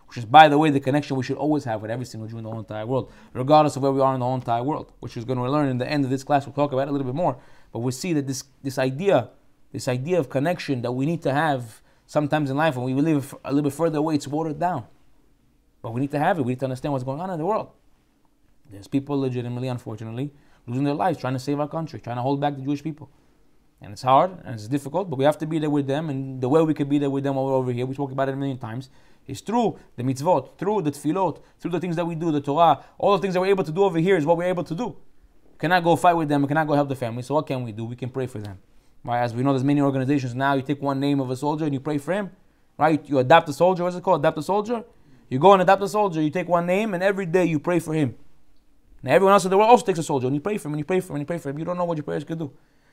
Which is, by the way, the connection we should always have with every single Jew in the whole entire world, regardless of where we are in the whole entire world, which is going to learn in the end of this class. We'll talk about it a little bit more. But we see that this idea of connection that we need to have sometimes in life, when we live a little bit further away, it's watered down. But we need to have it. We need to understand what's going on in the world. There's people legitimately, unfortunately, losing their lives, trying to save our country, trying to hold back the Jewish people. And it's hard, and it's difficult, but we have to be there with them, and the way we can be there with them over here, we spoke about it a million times, is through the mitzvot, through the tefillot, through the things that we do, the Torah, all the things that we're able to do over here is what we're able to do. We cannot go fight with them, we cannot go help the family, so what can we do? We can pray for them. Right? As we know, there's many organizations now, you take one name of a soldier and you pray for him, right? You adopt a soldier, what's it called? Adopt a soldier? You go and adopt a soldier, you take one name, and every day you pray for him. Now everyone else in the world also takes a soldier, and you pray for him, and you pray for him, and you pray for him. You don't know what your prayers can do.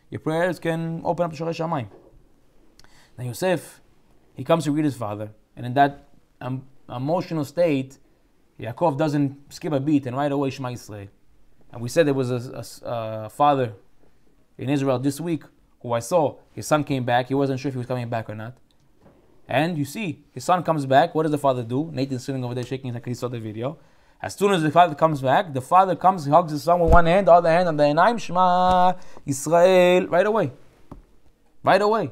Your prayers can open up the Shorei Shamayim. Now Yosef, he comes to greet his father, and in that emotional state, Yaakov doesn't skip a beat, and right away Shema Yisrael. And we said there was a father in Israel this week who I saw. His son came back. He wasn't sure if he was coming back or not. And you see, his son comes back. What does the father do? Nathan's sitting over there shaking his head because he saw the video. As soon as the father comes back, the father comes, he hugs his son with one hand, the other hand on the Enaim, Shema Yisrael, right away. Right away.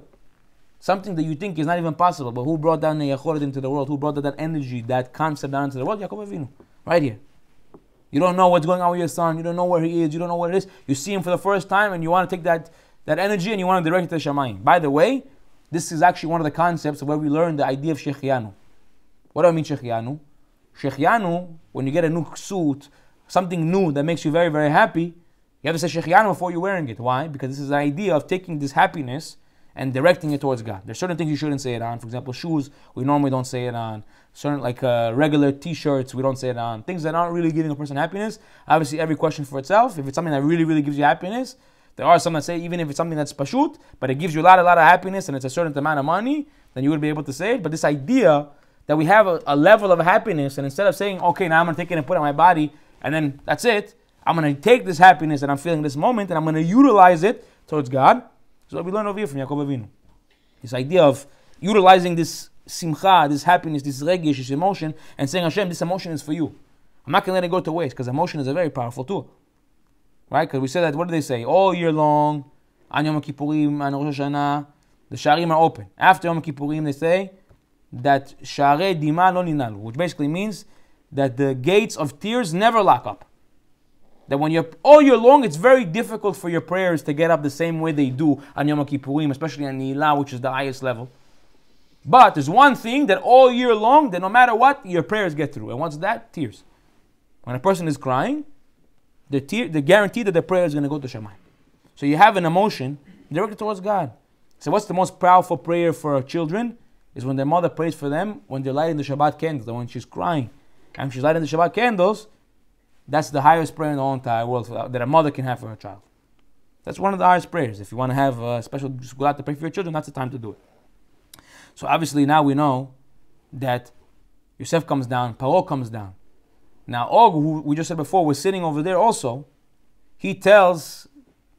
Something that you think is not even possible, but who brought down the Yacholet into the world? Who brought that energy, that concept down into the world? Yaakov Avinu, right here. You don't know what's going on with your son. You don't know where he is. You don't know what it is. You see him for the first time, and you want to take that energy and you want to direct it to Shamayim. By the way, this is actually one of the concepts of where we learn the idea of Shechianu. What do I mean Shechianu? Shechianu, when you get a new suit, something new that makes you very, very happy, you have to say Shechianu before you're wearing it. Why? Because this is the idea of taking this happiness and directing it towards God. There's certain things you shouldn't say it on. For example, shoes, we normally don't say it on. Certain regular t-shirts, we don't say it on. Things that aren't really giving a person happiness. Obviously, every question for itself. If it's something that really, really gives you happiness, there are some that say even if it's something that's pashut, but it gives you a lot of happiness and it's a certain amount of money, then you would be able to say it. But this idea that we have a level of happiness, and instead of saying, okay, now I'm going to take it and put it on my body, and then that's it, I'm going to take this happiness that I'm feeling this moment, and I'm going to utilize it towards God. So we learn over here from Yaakov Avinu. This idea of utilizing this simcha, this happiness, this regesh, this emotion, and saying, Hashem, this emotion is for you. I'm not going to let it go to waste, because emotion is a very powerful tool. Right? Because we say that, what do they say? All year long, on Yom Kippurim, on Rosh Hashanah, the Sharim are open. After Yom Kippurim, they say that Sharei Dima lo ninalu, which basically means that the gates of tears never lock up. That when you're all year long, it's very difficult for your prayers to get up the same way they do on Yom Kippurim, especially on Neilah, which is the highest level. But there's one thing that all year long, that no matter what, your prayers get through. And what's that? Tears. When a person is crying, the guarantee that the prayer is going to go to Shammai. So you have an emotion directed towards God. So what's the most powerful prayer for children? Is when their mother prays for them when they're lighting the Shabbat candles, when she's crying. And she's lighting the Shabbat candles, that's the highest prayer in the whole entire world that a mother can have for her child. That's one of the highest prayers. If you want to have a special Shkulat to pray for your children, that's the time to do it. So obviously now we know that Yosef comes down, Paro comes down. Now Og, who we just said before, was sitting over there also. He tells,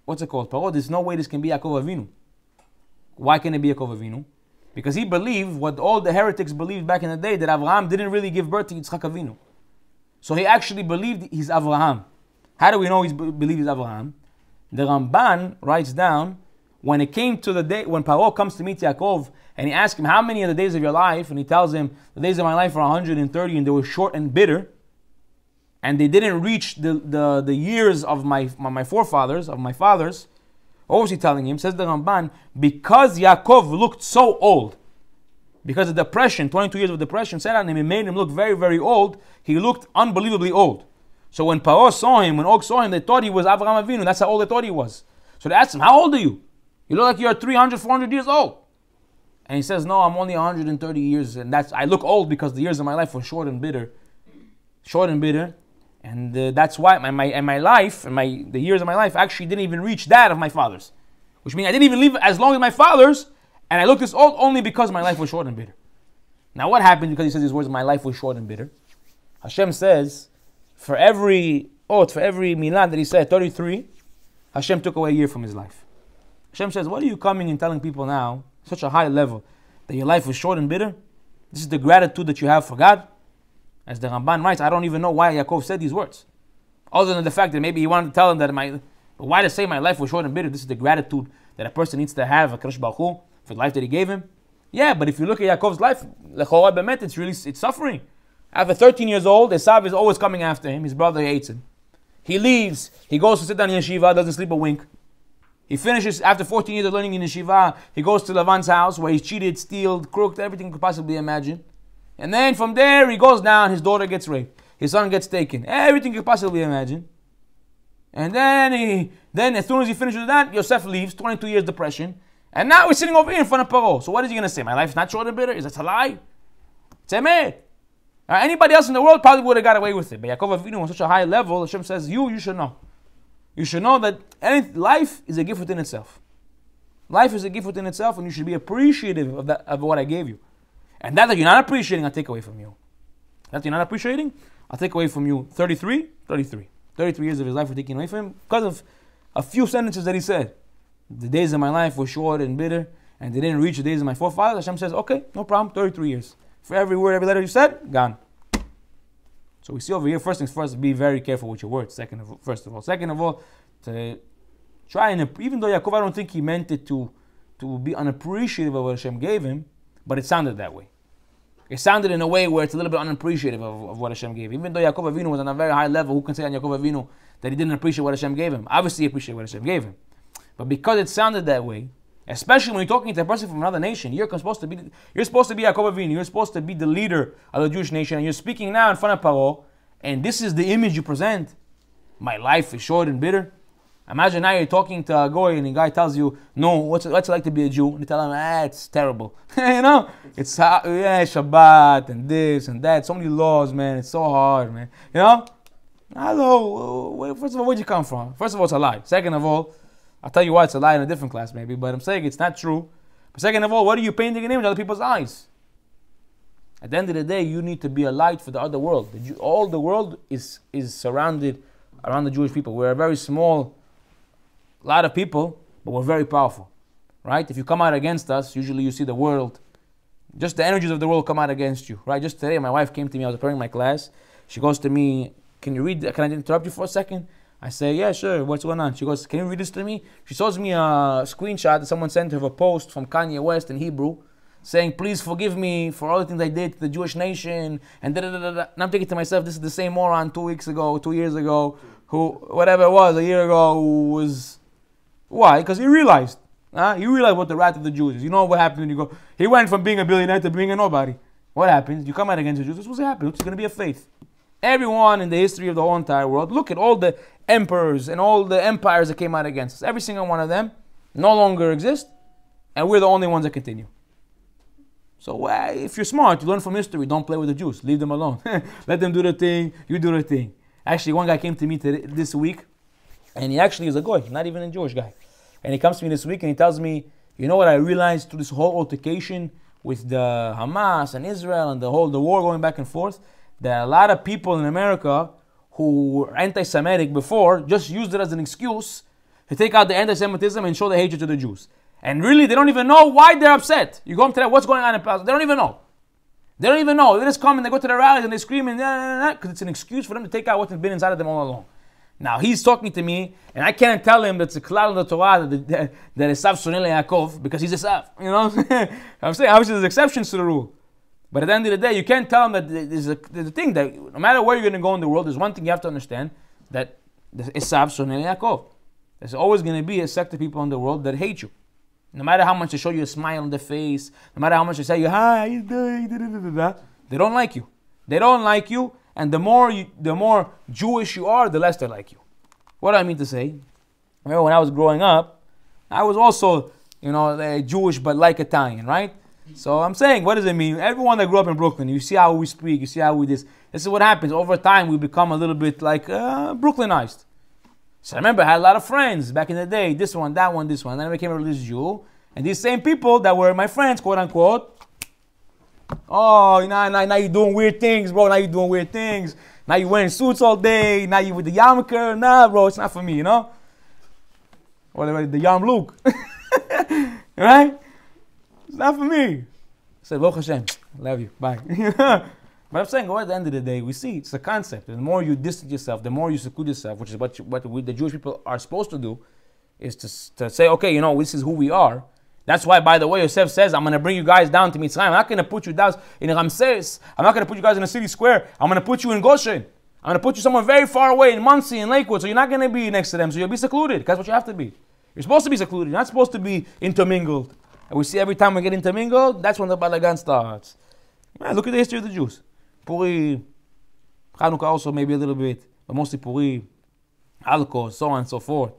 what's it called? Paro, there's no way this can be Yaakov Avinu. Why can it be Yaakov Avinu? Because he believed what all the heretics believed back in the day, that Abraham didn't really give birth to Yitzchak Avinu. So he actually believed he's Abraham. How do we know he believed he's Abraham? The Ramban writes down, when it came to the day, when Paro comes to meet Yaakov, and he asks him, how many of the days of your life? And he tells him, the days of my life are 130, and they were short and bitter. And they didn't reach the years of my forefathers, of my fathers. What was he telling him? Says the Ramban, because Yaakov looked so old, because of depression, 22 years of depression set on him, it made him look very, very old. He looked unbelievably old. So when Paro saw him, when Og saw him, they thought he was Avraham Avinu. That's how old they thought he was. So they asked him, how old are you? You look like you're 300, 400 years old. And he says, no, I'm only 130 years. And I look old because the years of my life were short and bitter. Short and bitter. And that's why the years of my life actually didn't even reach that of my fathers. Which means I didn't even live as long as my fathers. And I look this old only because my life was short and bitter. Now what happened because he says these words, my life was short and bitter? Hashem says, for every oath, for every milah that he said, 33, Hashem took away a year from his life. Hashem says, what are you coming and telling people now, such a high level, that your life was short and bitter? This is the gratitude that you have for God. As the Ramban writes, I don't even know why Yaakov said these words. Other than the fact that maybe he wanted to tell him that why to say my life was short and bitter? This is the gratitude that a person needs to have, HaKadosh Baruch Hu, for the life that he gave him. Yeah, but if you look at Yaakov's life, it's suffering. After 13 years old, Esav is always coming after him. His brother hates him. He leaves. He goes to sit down in yeshiva, doesn't sleep a wink. He finishes, after 14 years of learning in yeshiva, he goes to Lavan's house where he's cheated, stealed, crooked, everything you could possibly imagine. And then from there, he goes down, his daughter gets raped. His son gets taken. Everything you could possibly imagine. And then as soon as he finishes that, Yosef leaves, 22 years depression. And now he's sitting over here in front of Paro. So what is he going to say? My life's not short and bitter? Is that a lie? It's emet. Anybody else in the world probably would have got away with it. But Yaakov Avinu on such a high level, Hashem says, you should know. You should know that life is a gift within itself. Life is a gift within itself, and you should be appreciative of what I gave you. And that you're not appreciating, I'll take away from you. That you're not appreciating, I'll take away from you 33 years of his life were taken away from him because of a few sentences that he said. The days of my life were short and bitter, and they didn't reach the days of my forefathers. Hashem says, okay, no problem, 33 years. For every word, every letter you said, gone. So we see over here, first things first, be very careful with your words, first of all. Second of all, to try and, even though Yaakov, I don't think he meant it to be unappreciative of what Hashem gave him, but it sounded that way. It sounded in a way where it's a little bit unappreciative of what Hashem gave him. Even though Yaakov Avinu was on a very high level, who can say on Yaakov Avinu that he didn't appreciate what Hashem gave him? Obviously he appreciated what Hashem gave him. But because it sounded that way, Especially when you're talking to a person from another nation. You're supposed to be Yaakov Avinu. You're supposed to be the leader of the Jewish nation. And you're speaking now in front of Paro. And this is the image you present. My life is short and bitter. Imagine now you're talking to a goy and the guy tells you, no, what's it like to be a Jew? And you tell him, it's terrible. It's Shabbat and this and that. So many laws, man. It's so hard, man. Hello. First of all, where'd you come from? First of all, it's a lie. Second of all, I'll tell you why it's a lie in a different class maybe, but I'm saying it's not true. But second of all, what are you painting an image in other people's eyes? At the end of the day, you need to be a light for the other world. All the world is surrounded around the Jewish people. We're a very small lot of people, but we're very powerful, right? If you come out against us, usually you see the world, just the energies of the world come out against you, right? Just today, my wife came to me, I was preparing my class. She goes to me, can I interrupt you for a second? I say, yeah, sure, what's going on? She goes, can you read this to me? She shows me a screenshot that someone sent her of a post from Kanye West in Hebrew, saying, please forgive me for all the things I did to the Jewish nation, and da-da-da-da-da. And I'm thinking to myself, this is the same moron 2 years ago, who, whatever it was, a year ago, who was... Why? Because he realized what the wrath of the Jews is. You know what happened when you go, he went from being a billionaire to being a nobody. What happens? You come out against the Jews, this was happening. It's going to be a faith. Everyone in the history of the whole entire world, look at all the emperors and all the empires that came out against us. Every single one of them no longer exist, and we're the only ones that continue. So if you're smart, you learn from history. Don't play with the Jews. Leave them alone. Let them do their thing. You do their thing. Actually, one guy came to me this week, and he actually is a goy, not even a Jewish guy. And he comes to me this week and he tells me, you know what I realized through this whole altercation with the Hamas and Israel and the war going back and forth, that a lot of people in America who were anti-Semitic before just used it as an excuse to take out the anti-Semitism and show the hatred to the Jews. And really, they don't even know why they're upset. You go up to that, what's going on in Plaza? They don't even know. They don't even know. They just come and they go to the rallies and they scream and because it's an excuse for them to take out what's been inside of them all along. Now he's talking to me, and I can't tell him that's a klal of the Torah that is Esav Sonel Yaakov because he's Esav. You know, I'm saying obviously there's exceptions to the rule, but at the end of the day, you can't tell him that there's a thing that no matter where you're going to go in the world, there's one thing you have to understand, that Esav Sonel Yaakov. There's always going to be a sect of people in the world that hate you. No matter how much they show you a smile on their face, no matter how much they say you, hi, how you doing? They don't like you. They don't like you. And the more Jewish you are, the less they like you. What do I mean to say? Remember when I was growing up, I was also, Jewish but like Italian, right? So I'm saying, what does it mean? Everyone that grew up in Brooklyn, you see how we speak, you see how we this. This is what happens. Over time, we become a little bit like Brooklynized. So I remember I had a lot of friends back in the day, this one, that one, this one. Then I became a religious Jew. And these same people that were my friends, quote unquote, oh, now you're doing weird things, bro. Now you're doing weird things. Now you're wearing suits all day. Now you with the yarmulke. Nah, bro, it's not for me, Or the yarm Luke. Right? It's not for me. I said, Baruch Hashem, love you. Bye. But I'm saying, at the end of the day, we see it's a concept. The more you distance yourself, the more you seclude yourself, which is what the Jewish people are supposed to do, is to say, okay, this is who we are. That's why, by the way, Yosef says, I'm going to bring you guys down to Mitzrayim. I'm not going to put you down in Ramses. I'm not going to put you guys in a city square. I'm going to put you in Goshen. I'm going to put you somewhere very far away in Monsey, in Lakewood. So you're not going to be next to them. So you'll be secluded. That's what you have to be. You're supposed to be secluded. You're not supposed to be intermingled. And we see every time we get intermingled, that's when the balagan starts. Man, look at the history of the Jews. Puri, Chanukah also maybe a little bit, but mostly Puri, Holocaust, so on and so forth.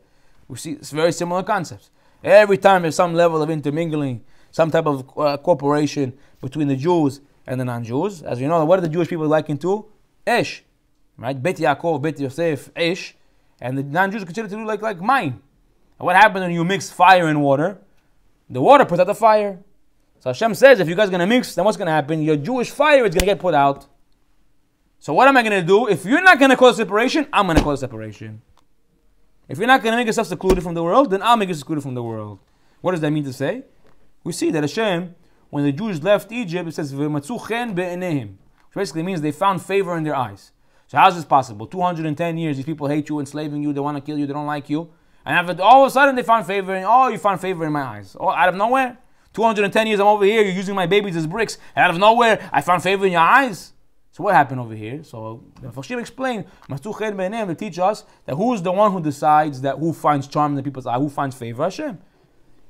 We see it's very similar concepts. Every time there's some level of intermingling, some type of cooperation between the Jews and the non-Jews. As you know, what are the Jewish people likened to? Esh. Right? Bet Yaakov, Bet Yosef, Esh. And the non-Jews are considered to do like mine. And what happens when you mix fire and water? The water puts out the fire. So Hashem says, if you guys are going to mix, then what's going to happen? Your Jewish fire is going to get put out. So what am I going to do? If you're not going to cause separation, I'm going to cause separation. If you're not going to make yourself secluded from the world, then I'll make you secluded from the world. What does that mean to say? We see that Hashem, when the Jews left Egypt, it says, V'matzu chen be'enehim, which basically means they found favor in their eyes. So how is this possible? 210 years, these people hate you, enslaving you, they want to kill you, they don't like you. And after, all of a sudden they found favor, you found favor in my eyes. Oh, out of nowhere? 210 years I'm over here, you're using my babies as bricks, and out of nowhere, I found favor in your eyes? So what happened over here? So the Mepharshim explain, to teach us that who is the one who decides that who finds charm in the people's eye, who finds favor? Hashem.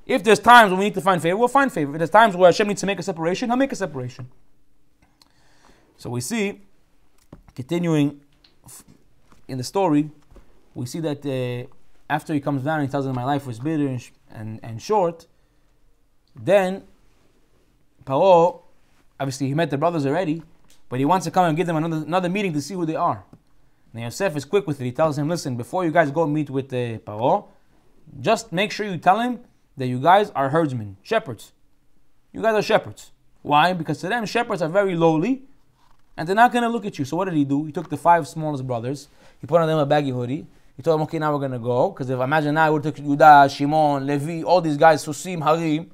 If there's times when we need to find favor, we'll find favor. If there's times where Hashem needs to make a separation, He'll make a separation. So we see, continuing in the story, we see that after he comes down and he tells them my life was bitter and short, then Paro, obviously he met the brothers already, but he wants to come and give them another meeting to see who they are. Now Yosef is quick with it. He tells him, listen, before you guys go meet with Paro, just make sure you tell him that you guys are herdsmen, shepherds. You guys are shepherds. Why? Because to them, shepherds are very lowly, and they're not going to look at you. So what did he do? He took the 5 smallest brothers, he put on them a baggy hoodie, he told them, okay, now we're going to go, because if imagine now, we took Yudah, Shimon, Levi, all these guys, Susim, Harim,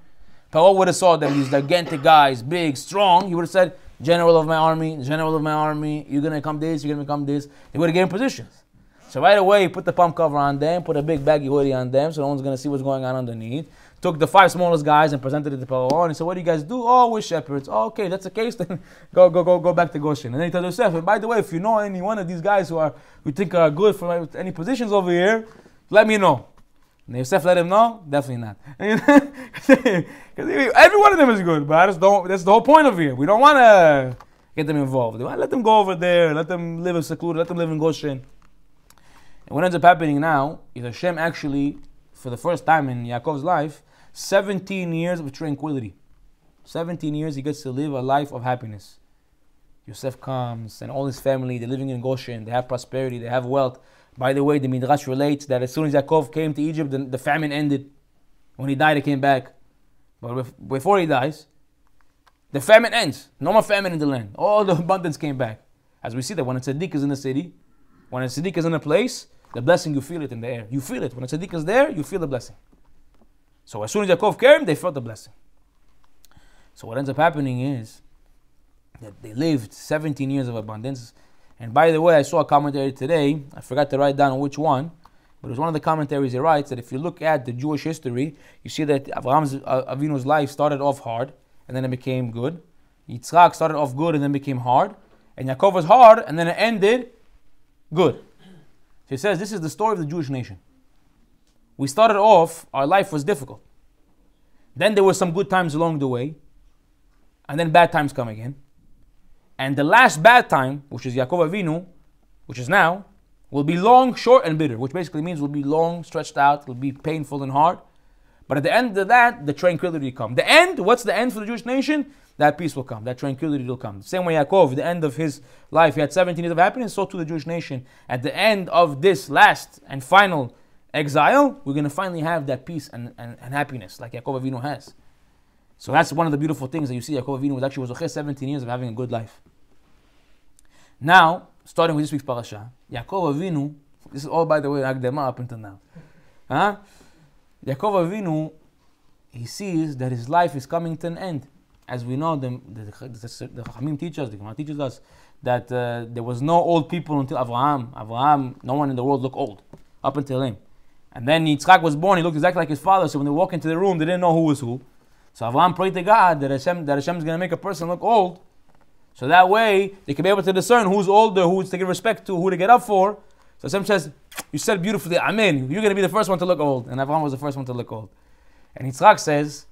Paro would have saw them, these gigantic guys, big, strong, he would have said, general of my army, you're going to come this, you're going to become this. They would have given positions. So right away, he put the pump cover on them, put a big baggy hoodie on them, so no one's going to see what's going on underneath. Took the 5 smallest guys and presented it to Paro, and he said, what do you guys do? Oh, we're shepherds. Oh, okay, that's the case, then go back to Goshen. And then he told Yosef, and by the way, if you know any one of these guys who think are good for any positions over here, let me know. And Yosef let him know? Definitely not. Because every one of them is good, but that's the whole point of here. We don't want to get them involved. We want to let them go over there, let them live in secluded, let them live in Goshen. And what ends up happening now is Hashem actually, for the first time in Yaakov's life, 17 years of tranquility. 17 years he gets to live a life of happiness. Yosef comes and all his family, they're living in Goshen, they have prosperity, they have wealth. By the way, the Midrash relates that as soon as Yaakov came to Egypt, the famine ended. When he died, he came back. But before he dies, the famine ends. No more famine in the land. All the abundance came back. As we see that when a tzaddik is in the city, when a tzaddik is in a place, the blessing, you feel it in the air. You feel it. When a tzaddik is there, you feel the blessing. So as soon as Yaakov came, they felt the blessing. So what ends up happening is that they lived 17 years of abundance. And by the way, I saw a commentary today. I forgot to write down which one, but it was one of the commentaries. He writes that if you look at the Jewish history, you see that Avraham Avinu's life started off hard, and then it became good. Yitzchak started off good, and then became hard. And Yaakov was hard, and then it ended good. So he says, this is the story of the Jewish nation. We started off, our life was difficult. Then there were some good times along the way, and then bad times come again. And the last bad time, which is Yaakov Avinu, which is now, will be long, short, and bitter, which basically means will be long, stretched out, will be painful and hard. But at the end of that, the tranquility will come. The end, what's the end for the Jewish nation? That peace will come, that tranquility will come. Same way Yaakov, the end of his life, he had 17 years of happiness, so too the Jewish nation. At the end of this last and final exile, we're going to finally have that peace and happiness like Yaakov Avinu has. So that's one of the beautiful things that you see. Yaakov Avinu was 17 years of having a good life. Now, starting with this week's parasha, Yaakov Avinu, this is all by the way, Akdema up until now. Yaakov Avinu, he sees that his life is coming to an end. As we know, the Chachamim teach us, the Gemara teaches us, that there was no old people until Avraham. Avraham, no one in the world looked old, up until him. And then Yitzchak was born, he looked exactly like his father, so when they walk into the room, they didn't know who was who. So Avraham prayed to God that Hashem is going to make a person look old, so that way they can be able to discern who's older, who's to give respect to, who to get up for. So Hashem says, you said beautifully, Amen, you're going to be the first one to look old. And Avraham was the first one to look old. And Yitzchak says,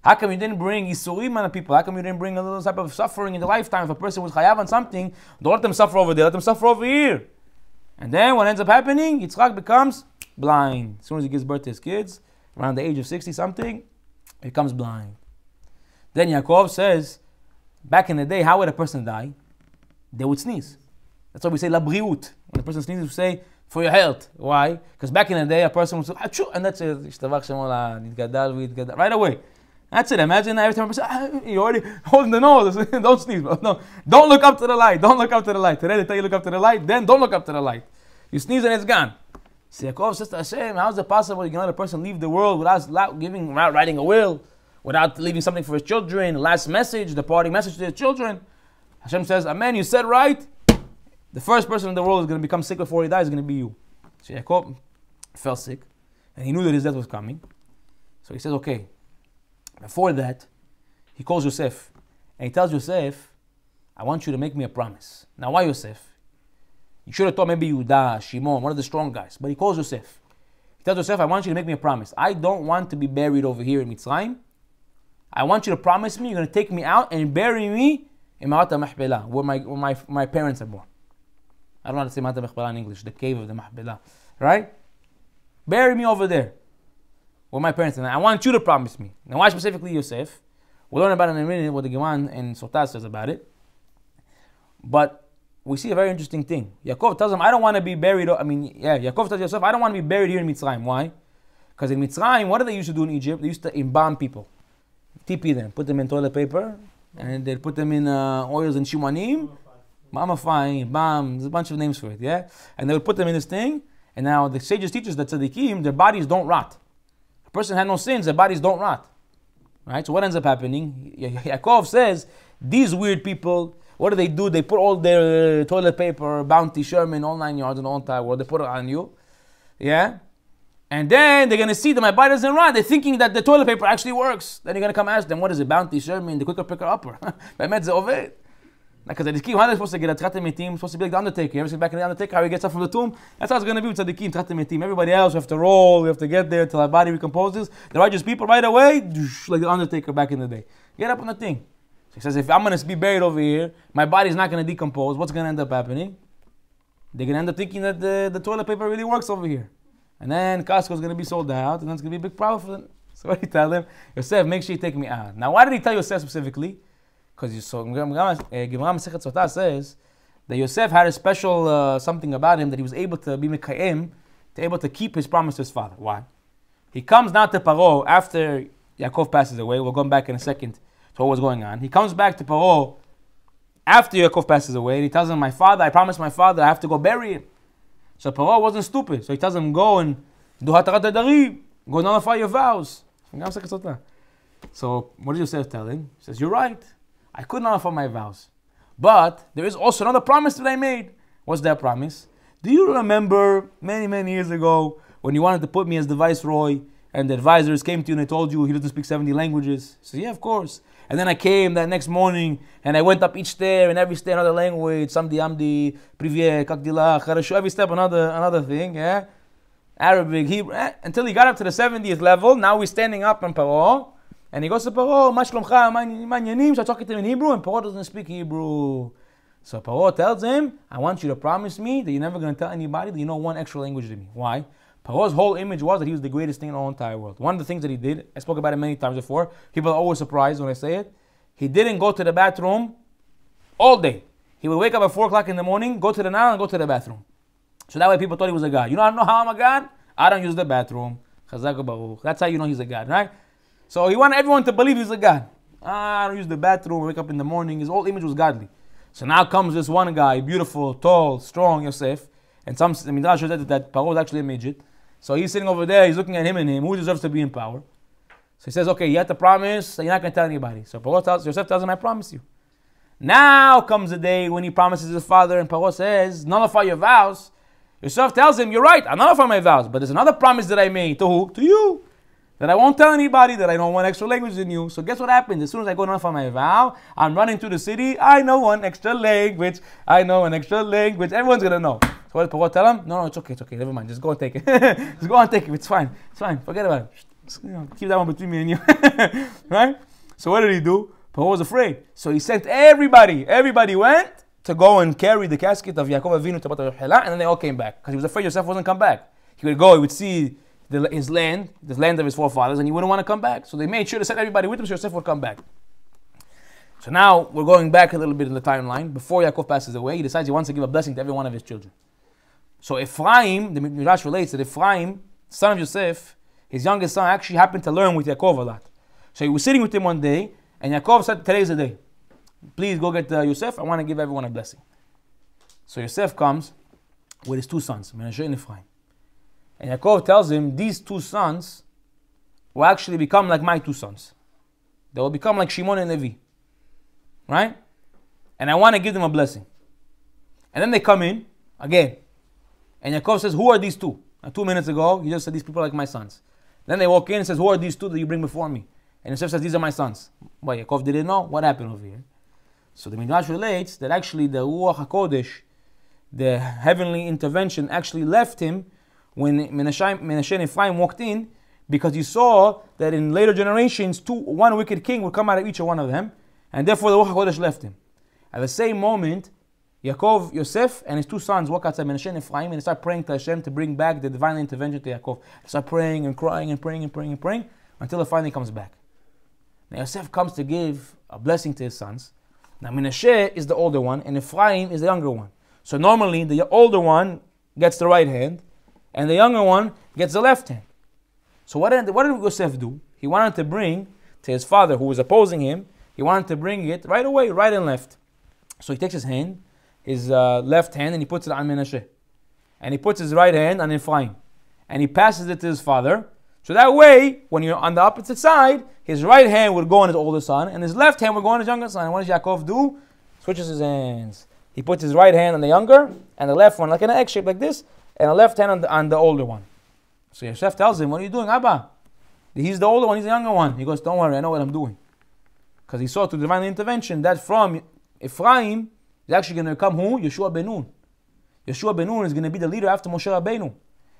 how come you didn't bring Yisurim on the people? How come you didn't bring a little type of suffering in the lifetime? If a person was chayav on something, don't let them suffer over there, let them suffer over here. And then what ends up happening, Yitzchak becomes blind. As soon as he gives birth to his kids, around the age of 60 something, he becomes blind. Then Yaakov says, back in the day, how would a person die? They would sneeze. That's why we say labriut. When a person sneezes, we say for your health. Why? Because back in the day, a person would say, achoo, and that's it. Right away. That's it. Imagine every time a person, you're already holding the nose. Don't sneeze. No, don't look up to the light. Don't look up to the light. Today they tell you look up to the light. Then don't look up to the light. You sneeze and it's gone. So Yaakov says to Hashem, how is it possible you can let a person leave the world without writing a will, without leaving something for his children, the last message, the parting message to his children? Hashem says, Amen, you said right. The first person in the world is going to become sick before he dies is going to be you. So Yaakov fell sick, and he knew that his death was coming. So he says, okay. Before that, he calls Yosef, and he tells Yosef, I want you to make me a promise. Now, why Yosef? You should have thought maybe Yudah, Shimon, one of the strong guys. But he calls Yosef. He tells Yosef, I want you to make me a promise. I don't want to be buried over here in Mitzrayim. I want you to promise me you're going to take me out and bury me in Ma'at HaMachpelah, where my parents are born. I don't know how to say Ma'at HaMachpelah in English, the cave of the Mahpelah. Right? Bury me over there, where my parents are. And I want you to promise me. Now why specifically Yosef? We'll learn about it in a minute, what the Gemara and Sotah says about it. But we see a very interesting thing. Yaakov tells him, I don't want to be buried. Yaakov tells Yosef, I don't want to be buried here in Mitzrayim. Why? Because in Mitzrayim, what did they used to do in Egypt? They used to embalm people. TP them, put them in toilet paper, and they'd put them in oils and shimanim, mamafai, balm, there's a bunch of names for it, yeah? And they would put them in this thing, and now the sages teach us that tzaddikim, their bodies don't rot. A person had no sins, their bodies don't rot. Right? So what ends up happening? Yaakov says, these weird people, what do? They put all their toilet paper, Bounty, Sherman, all 9 yards in the whole entire world, they put it on you, yeah? And then they're going to see that my body doesn't rot. They're thinking that the toilet paper actually works. Then you're going to come ask them, what is it? Bounty, Sherman, the quicker picker upper. Because how are they supposed to get a Tchatem Metim? Supposed to be like the Undertaker. You ever seen back in the Undertaker how he gets up from the tomb? That's how it's going to be with Tzadikim, Tchatem Metim. Everybody else, we have to roll, we have to get there till our body recomposes. The righteous people right away, like the Undertaker back in the day. Get up on the thing. So he says, if I'm going to be buried over here, my body's not going to decompose, what's going to end up happening? They're going to end up thinking that the toilet paper really works over here. And then Costco's going to be sold out, and then it's going to be a big problem for them. So what did he tell him? Yosef, make sure you take me out. Now, why did he tell Yosef specifically? Because Gemara Masechet Sotah says that Yosef had a special something about him that he was able to be Mekayim, to able to keep his promise to his father. Why? He comes now to Paro after Yaakov passes away. We'll go back in a second to what was going on. He comes back to Paro after Yaakov passes away, and he tells him, my father, I promised my father I have to go bury him. So Paro wasn't stupid. So he tells him, go and do Hatarat Adarim. Go nullify your vows. So what did Yosef tell him? He says, you're right. I could nullify my vows. But there is also another promise that I made. What's that promise? Do you remember many, many years ago when you wanted to put me as the viceroy and the advisors came to you and they told you he doesn't speak 70 languages? He said, yeah, of course. And then I came that next morning and I went up each stair and every stair another language. Samdi, Amdi, Privyeh, Kakdila, Kharashu, every step another thing, yeah? Arabic, Hebrew, until he got up to the 70th level. Now we're standing up on Paro. And he goes to Paro, Mashlomcha, Manyanim, so talking to him in Hebrew, and Paro doesn't speak Hebrew. So Paro tells him, I want you to promise me that you're never going to tell anybody that you know one extra language than me. Why? Paro's whole image was that he was the greatest thing in the whole entire world. One of the things that he did, I spoke about it many times before, people are always surprised when I say it, he didn't go to the bathroom all day. He would wake up at 4 o'clock in the morning, go to the Nile and go to the bathroom. So that way people thought he was a god. You know how I'm a god? I don't use the bathroom. Chazak Baruch. That's how you know he's a god, right? So he wanted everyone to believe he's a god. I don't use the bathroom, wake up in the morning. His whole image was godly. So now comes this one guy, beautiful, tall, strong, Yosef. And some Midrash shows that Paro was actually a midget. So he's sitting over there, he's looking at him and him. Who deserves to be in power? So he says, okay, you have to promise that you're not going to tell anybody. So Yosef tells him, I promise you. Now comes the day when he promises his father and Paro says, nullify your vows. Yosef tells him, you're right, I'll nullify my vows. But there's another promise that I made. To who? To you. That I won't tell anybody that I know one extra language than you. So guess what happens? As soon as I go nullify my vow, I'm running through the city. I know one extra language. I know an extra language. Everyone's going to know. So what did Paro tell him? No, it's okay. Never mind. Just go and take it. Just go and take it. It's fine. Forget about it. Just, keep that one between me and you. Right? So what did he do? Paro was afraid. So he sent everybody. Everybody went to go and carry the casket of Yaakov Avinu to Bat Hela, and then they all came back. Because he was afraid Yosef wasn't come back. He would go, he would see his land, the land of his forefathers, and he wouldn't want to come back. So they made sure to send everybody with him so Yosef would come back. So now we're going back a little bit in the timeline. Before Yaakov passes away, he decides he wants to give a blessing to every one of his children. So Ephraim, the Midrash relates that Ephraim, son of Yosef, his youngest son, actually happened to learn with Yaakov a lot. So he was sitting with him one day, and Yaakov said, today's the day. Please go get Yosef, I want to give everyone a blessing. So Yosef comes with his 2 sons, Menashe and Ephraim. And Yaakov tells him, these 2 sons will actually become like my 2 sons. They will become like Shimon and Levi. Right? And I want to give them a blessing. And then they come in, again. And Yaakov says, who are these 2? 2 minutes ago, he just said, these people are like my sons. Then they walk in and says, who are these 2 that you bring before me? And Yosef says, these are my sons. But Yaakov didn't know what happened over here. So the Midrash relates that actually the Ruach HaKodesh, the heavenly intervention, actually left him when Menashe and Ephraim walked in, because he saw that in later generations, one wicked king would come out of each one of them, and therefore the Ruach HaKodesh left him. At the same moment, Yaakov, Yosef, and his two sons walk outside Menashe and Ephraim, and they start praying to Hashem to bring back the divine intervention to Yaakov. They start praying and crying and praying and praying and praying until it finally comes back. Now Yosef comes to give a blessing to his sons. Now Menashe is the older one, and Ephraim is the younger one. So normally the older one gets the right hand, and the younger one gets the left hand. So what did Yosef do? He wanted to bring to his father, who was opposing him, he wanted to bring it right away, right and left. So he takes his hand, his left hand, and he puts it on Menashe. And he puts his right hand on Ephraim. And he passes it to his father. So that way, when you're on the opposite side, his right hand would go on his older son, and his left hand would go on his younger son. And what does Yaakov do? Switches his hands. He puts his right hand on the younger, and the left one, like in an egg shape like this, and the left hand on the older one. So Yosef tells him, what are you doing, Abba? He's the older one, he's the younger one. He goes, don't worry, I know what I'm doing. Because he saw through divine intervention that from Ephraim is actually going to become who? Yeshua ben Nun. Yeshua ben Nun is going to be the leader after Moshe Rabbeinu.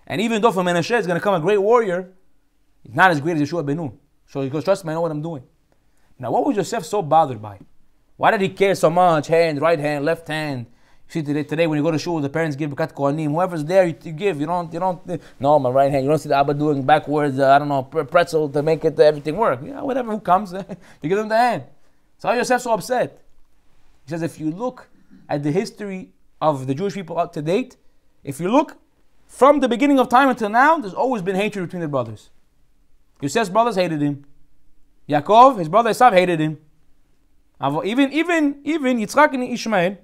And even though from Menashe is going to come a great warrior, he's not as great as Yeshua ben Nun. So he goes, trust me, I know what I'm doing. Now what was Yosef so bothered by? Why did he care so much? Hand, right hand, left hand. You see today when you go to shul, the parents give Birkat Kohanim. Whoever's there, you give. You don't. No, my right hand. You don't see the Abba doing backwards. Pretzel to make it everything work. Yeah, whatever. Who comes, you give them the hand. So how Yosef so upset? He says, if you look at the history of the Jewish people up to date, if you look from the beginning of time until now, there's always been hatred between the brothers. Yosef's brothers hated him. Yaakov, his brother Esav, hated him. Even Yitzchak and Ishmael,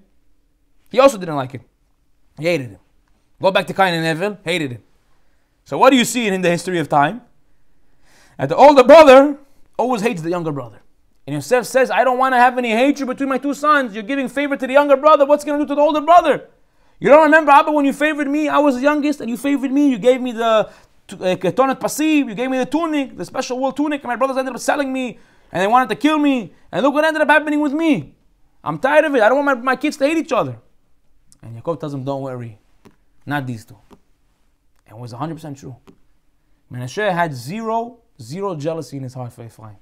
he also didn't like him. He hated him. Go back to Cain and Abel, hated him. So what do you see in the history of time? And the older brother always hates the younger brother. And Yosef says, I don't want to have any hatred between my two sons. You're giving favor to the younger brother. What's going to do to the older brother? You don't remember, Abba, when you favored me? I was the youngest and you favored me. You gave me the ketonet pasiv. You gave me the tunic, the special wool tunic. And my brothers ended up selling me. And they wanted to kill me. And look what ended up happening with me. I'm tired of it. I don't want my kids to hate each other. And Yaakov tells him, don't worry. Not these two. And it was 100% true. Menashe had zero jealousy in his heart for Ephraim.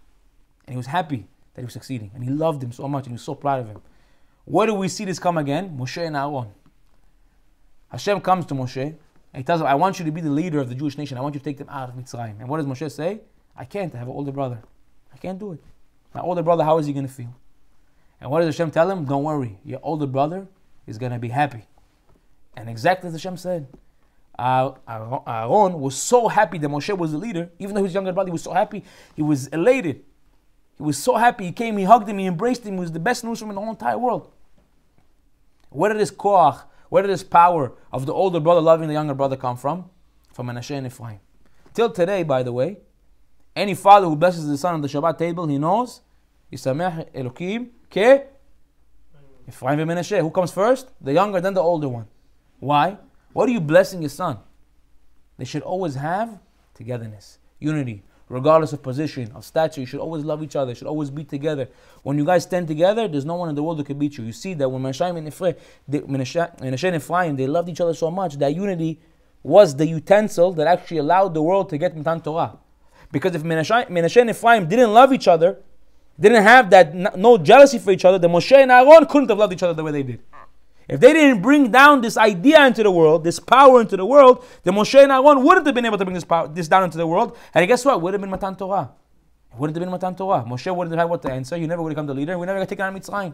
And he was happy that he was succeeding. And he loved him so much. And he was so proud of him. Where do we see this come again? Moshe and Aaron. Hashem comes to Moshe. And he tells him, I want you to be the leader of the Jewish nation. I want you to take them out of Mitzrayim. And what does Moshe say? I can't. I have an older brother. I can't do it. My older brother, how is he going to feel? And what does Hashem tell him? Don't worry. Your older brother is going to be happy. And exactly as Hashem said, Aaron was so happy that Moshe was the leader. Even though his younger brother, he was so happy. He was elated. He was so happy. He came, he hugged him, he embraced him. He was the best newsroom in the whole entire world. Where did this koach, where did this power of the older brother loving the younger brother come from? From Menashe and Ephraim. Till today, by the way, any father who blesses his son on the Shabbat table, he knows, Yisamech Elokim ke Ephraim and Menashe. Who comes first? The younger, then the older one. Why? What are you blessing your son? They should always have togetherness, unity, regardless of position, of stature. You should always love each other. You should always be together. When you guys stand together, there's no one in the world who can beat you. You see that when Menashe and Ephraim, they loved each other so much, that unity was the utensil that actually allowed the world to get Matan Torah. Because if Menashe and Ephraim didn't love each other, didn't have that no jealousy for each other, then Moshe and Aaron couldn't have loved each other the way they did. If they didn't bring down this idea into the world, this power into the world, then Moshe and Aaron wouldn't have been able to bring this down into the world. And guess what? It would have been Matan Torah. It wouldn't have been Matan Torah. Moshe wouldn't have had what to answer. You never would have become the leader. We never got taken out of Mitzrayim.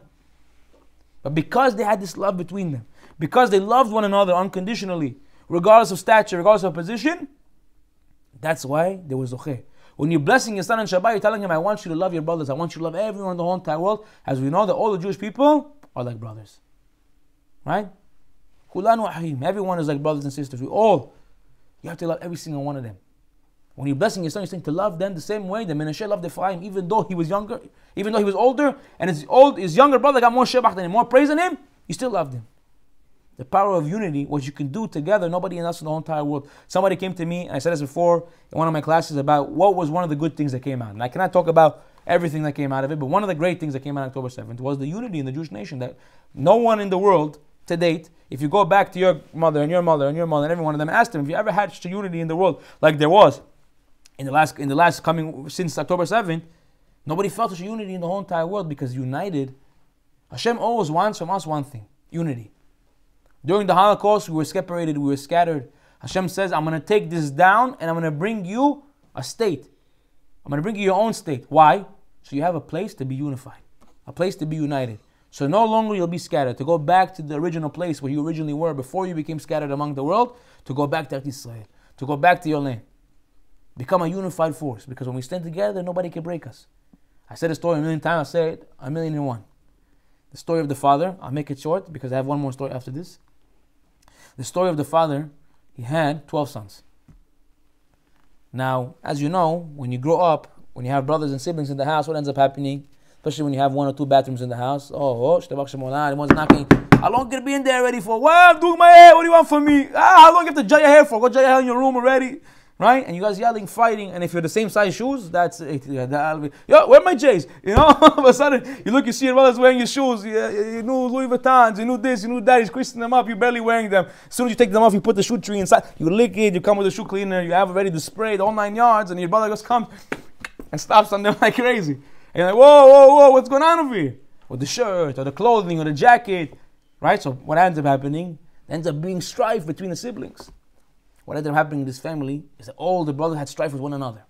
But because they had this love between them, because they loved one another unconditionally, regardless of stature, regardless of position, that's why they were zocheh. When you're blessing your son on Shabbat, you're telling him, I want you to love your brothers. I want you to love everyone in the whole entire world. As we know that all the Jewish people are like brothers. Right? Kulanu ahim. Everyone is like brothers and sisters. We all. You have to love every single one of them. When you're blessing your son, you're saying to love them the same way that Menashe loved Ephraim, even though he was younger, even though he was older, and his younger brother got more shebach than him, more praise than him, you still loved him. The power of unity, what you can do together, nobody else in the whole entire world. Somebody came to me, and I said this before in one of my classes, about what was one of the good things that came out. And I cannot talk about everything that came out of it, but one of the great things that came out on October 7th was the unity in the Jewish nation, that no one in the world to date, if you go back to your mother and your mother and your mother and every one of them, ask them if you ever had such a unity in the world like there was in the last coming since October 7th. Nobody felt such a unity in the whole entire world because united. Hashem always wants from us one thing: unity. During the Holocaust, we were separated, we were scattered. Hashem says, I'm going to take this down and I'm going to bring you a state. I'm going to bring you your own state. Why? So you have a place to be unified, a place to be united. So no longer you'll be scattered. To go back to the original place where you originally were before you became scattered among the world, to go back to Israel, to go back to your land. Become a unified force, because when we stand together, nobody can break us. I said the story a million times, I'll say it 1,000,001. The story of the father, I'll make it short because I have one more story after this. The story of the father, he had 12 sons. Now, as you know, when you grow up, when you have brothers and siblings in the house, what ends up happening? Especially when you have 1 or 2 bathrooms in the house. Everyone's knocking. How long can you be in there ready for? Well, I'm doing my hair. What do you want from me? How long you have to dry your hair for? Go dry your hair in your room already. Right? And you guys yelling, fighting. And if you're the same size shoes, that's it. Yo, where are my J's? You know, all of a sudden, you see your brothers wearing your shoes. You knew Louis Vuittons, you knew this, you knew that. He's creasing them up. You're barely wearing them. As soon as you take them off, you put the shoe tree inside. You lick it. You come with a shoe cleaner. You have already the spray, the whole 9 yards. And your brother just comes and stops on them like crazy. And you're like, whoa, what's going on over here? With the shirt, or the clothing, or the jacket. Right? So what ends up happening? There ends up being strife between the siblings. What ended up happening in this family is that all the brothers had strife with one another.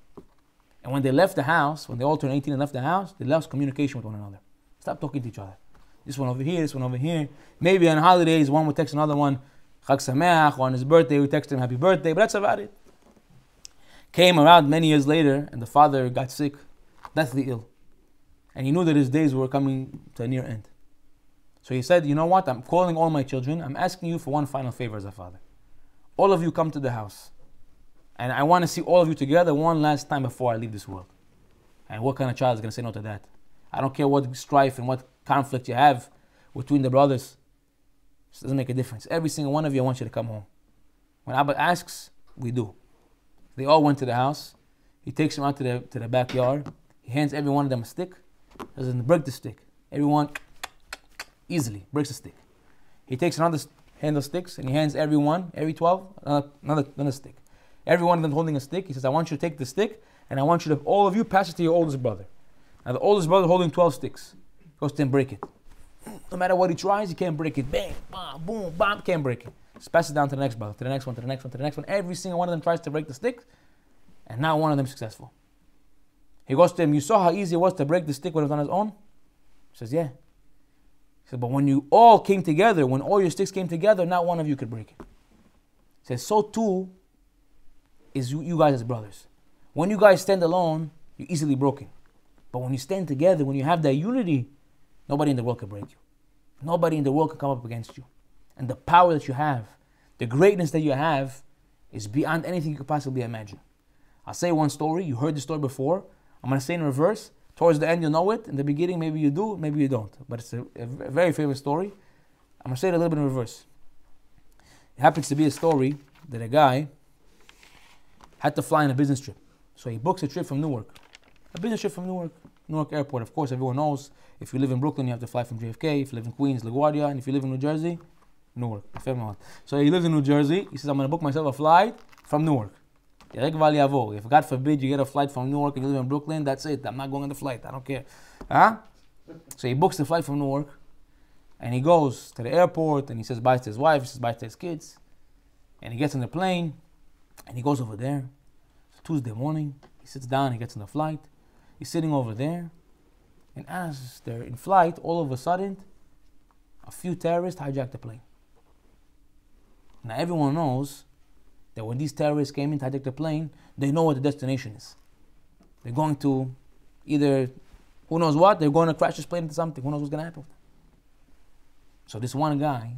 And when they left the house, when they all turned 18 and left the house, they lost communication with one another. Stop talking to each other. This one over here, this one over here. Maybe on holidays, one would text another one, Chag Sameach, or on his birthday, we text him happy birthday, but that's about it. Came around many years later, and the father got sick, deathly ill. And he knew that his days were coming to a near end. So he said, you know what, I'm calling all my children, I'm asking you for one final favor as a father. All of you come to the house. And I want to see all of you together one last time before I leave this world. And what kind of child is going to say no to that? I don't care what strife and what conflict you have between the brothers. It doesn't make a difference. Every single one of you, I want you to come home. When Abba asks, we do. They all went to the house. He takes them out to the backyard. He hands every one of them a stick. Doesn't break the stick. Everyone easily breaks the stick. He takes another handle sticks, and he hands every 12, another stick. Every one of them holding a stick. He says, I want you to take the stick, and I want you to, all of you, pass it to your oldest brother. Now the oldest brother holding 12 sticks. He goes to him, break it. No matter what he tries, he can't break it. Bang, bam, boom, bam, can't break it. Just pass it down to the next brother, to the next one, to the next one, to the next one. Every single one of them tries to break the stick, and not one of them is successful. He goes to him, you saw how easy it was to break the stick when it was on his own? He says, yeah. He said, but when you all came together, when all your sticks came together, not one of you could break it. He says, so too is you guys as brothers. When you guys stand alone, you're easily broken. But when you stand together, when you have that unity, nobody in the world can break you. Nobody in the world can come up against you. And the power that you have, the greatness that you have, is beyond anything you could possibly imagine. I'll say one story. You heard the story before. I'm going to say in reverse. Towards the end, you'll know it. In the beginning, maybe you do, maybe you don't. But it's a very famous story. I'm going to say it a little bit in reverse. It happens to be a story that a guy had to fly on a business trip. So he books a trip from Newark. A business trip from Newark Airport. Of course, everyone knows, if you live in Brooklyn, you have to fly from JFK. If you live in Queens, LaGuardia. And if you live in New Jersey, Newark. So he lives in New Jersey. He says, I'm going to book myself a flight from Newark. If God forbid you get a flight from Newark and you live in Brooklyn, that's it. I'm not going on the flight. I don't care. So he books the flight from Newark, and he goes to the airport, and he says bye to his wife, he says bye to his kids, and he gets on the plane, and he goes over there. It's Tuesday morning. He sits down, he gets on the flight. He's sitting over there, and as they're in flight, all of a sudden, a few terrorists hijack the plane. Now everyone knows that when these terrorists came in to hijack the plane, they know what the destination is. They're going to either, who knows what, they're going to crash this plane into something. Who knows what's going to happen? So this one guy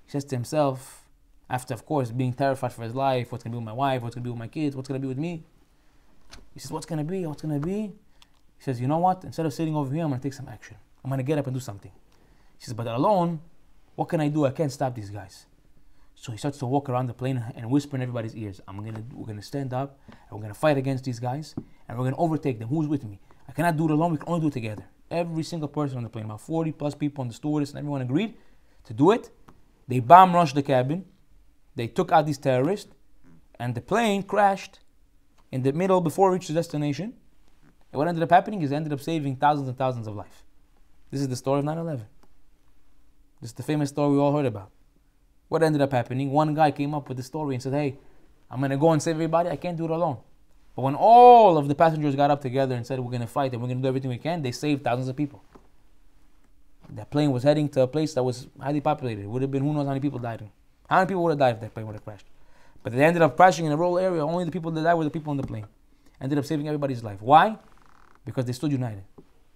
says to himself, after, of course, being terrified for his life, what's going to be with my wife, what's going to be with my kids, what's going to be with me? He says, what's going to be? What's going to be? He says, you know what? Instead of sitting over here, I'm going to take some action. I'm going to get up and do something. He says, but alone, what can I do? I can't stop these guys. So he starts to walk around the plane and whisper in everybody's ears, we're going to stand up, and we're going to fight against these guys, and we're going to overtake them. Who's with me? I cannot do it alone, we can only do it together. Every single person on the plane, about 40 plus people on the stewardess, and everyone agreed to do it. They bomb rushed the cabin. They took out these terrorists. And the plane crashed in the middle before it reached the destination. And what ended up happening is it ended up saving thousands and thousands of lives. This is the story of 9/11. This is the famous story we all heard about. What ended up happening? One guy came up with the story and said, hey, I'm going to go and save everybody. I can't do it alone. But when all of the passengers got up together and said, we're going to fight and we're going to do everything we can, they saved thousands of people. That plane was heading to a place that was highly populated. It would have been, who knows how many people died. How many people would have died if that plane would have crashed? But they ended up crashing in a rural area. Only the people that died were the people on the plane. Ended up saving everybody's life. Why? Because they stood united.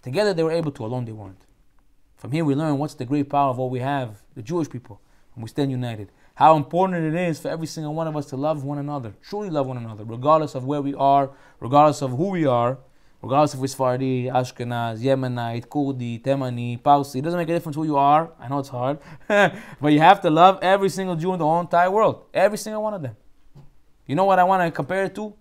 Together they were able to, alone they weren't. From here we learn what's the great power of what we have, the Jewish people, when we stand united. How important it is for every single one of us to love one another, truly love one another, regardless of where we are, regardless of who we are, regardless if we're Sephardi, Ashkenaz, Yemenite, Kurdi, Temani, Parsi. It doesn't make a difference who you are. I know it's hard. But you have to love every single Jew in the whole entire world. Every single one of them. You know what I want to compare it to?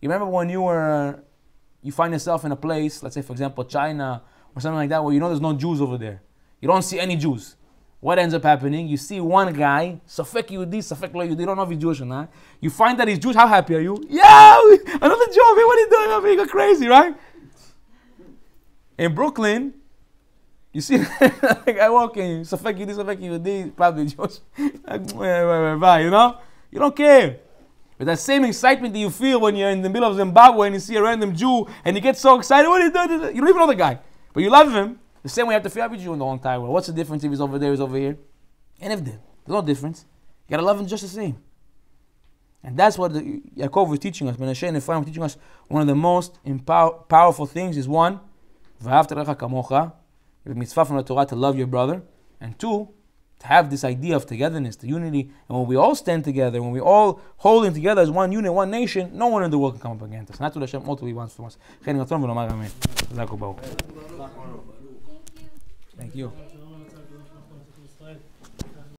You remember when you find yourself in a place, let's say for example China or something like that, where you know there's no Jews over there. You don't see any Jews. What ends up happening? You see one guy, Safek Yehudi, Safek Lo Yehudi, you don't know if he's Jewish or not. You find that he's Jewish, how happy are you? Yeah, another Jew, man, what are you doing over here? You go crazy, right? In Brooklyn, you see, like I walk in, Safek Yehudi, probably Jewish. You know? You don't care. But that same excitement that you feel when you're in the middle of Zimbabwe and you see a random Jew and you get so excited, what are you doing? You don't even know the guy, but you love him. The same way you have to feel every Jew in the whole entire world. What's the difference if he's over there, he's over here? And if there's no difference. You gotta love him just the same. And that's what Yaakov was teaching us. Menashe and Ephraim was teaching us one of the most powerful things is one, v'ahavta l'recha kamocha, the mitzvah from the Torah to love your brother, and two, to have this idea of togetherness, the unity. And when we all stand together, when we all holding together as one unit, one nation, no one in the world can come up against us. And that's what Hashem ultimately wants from us. Thank you.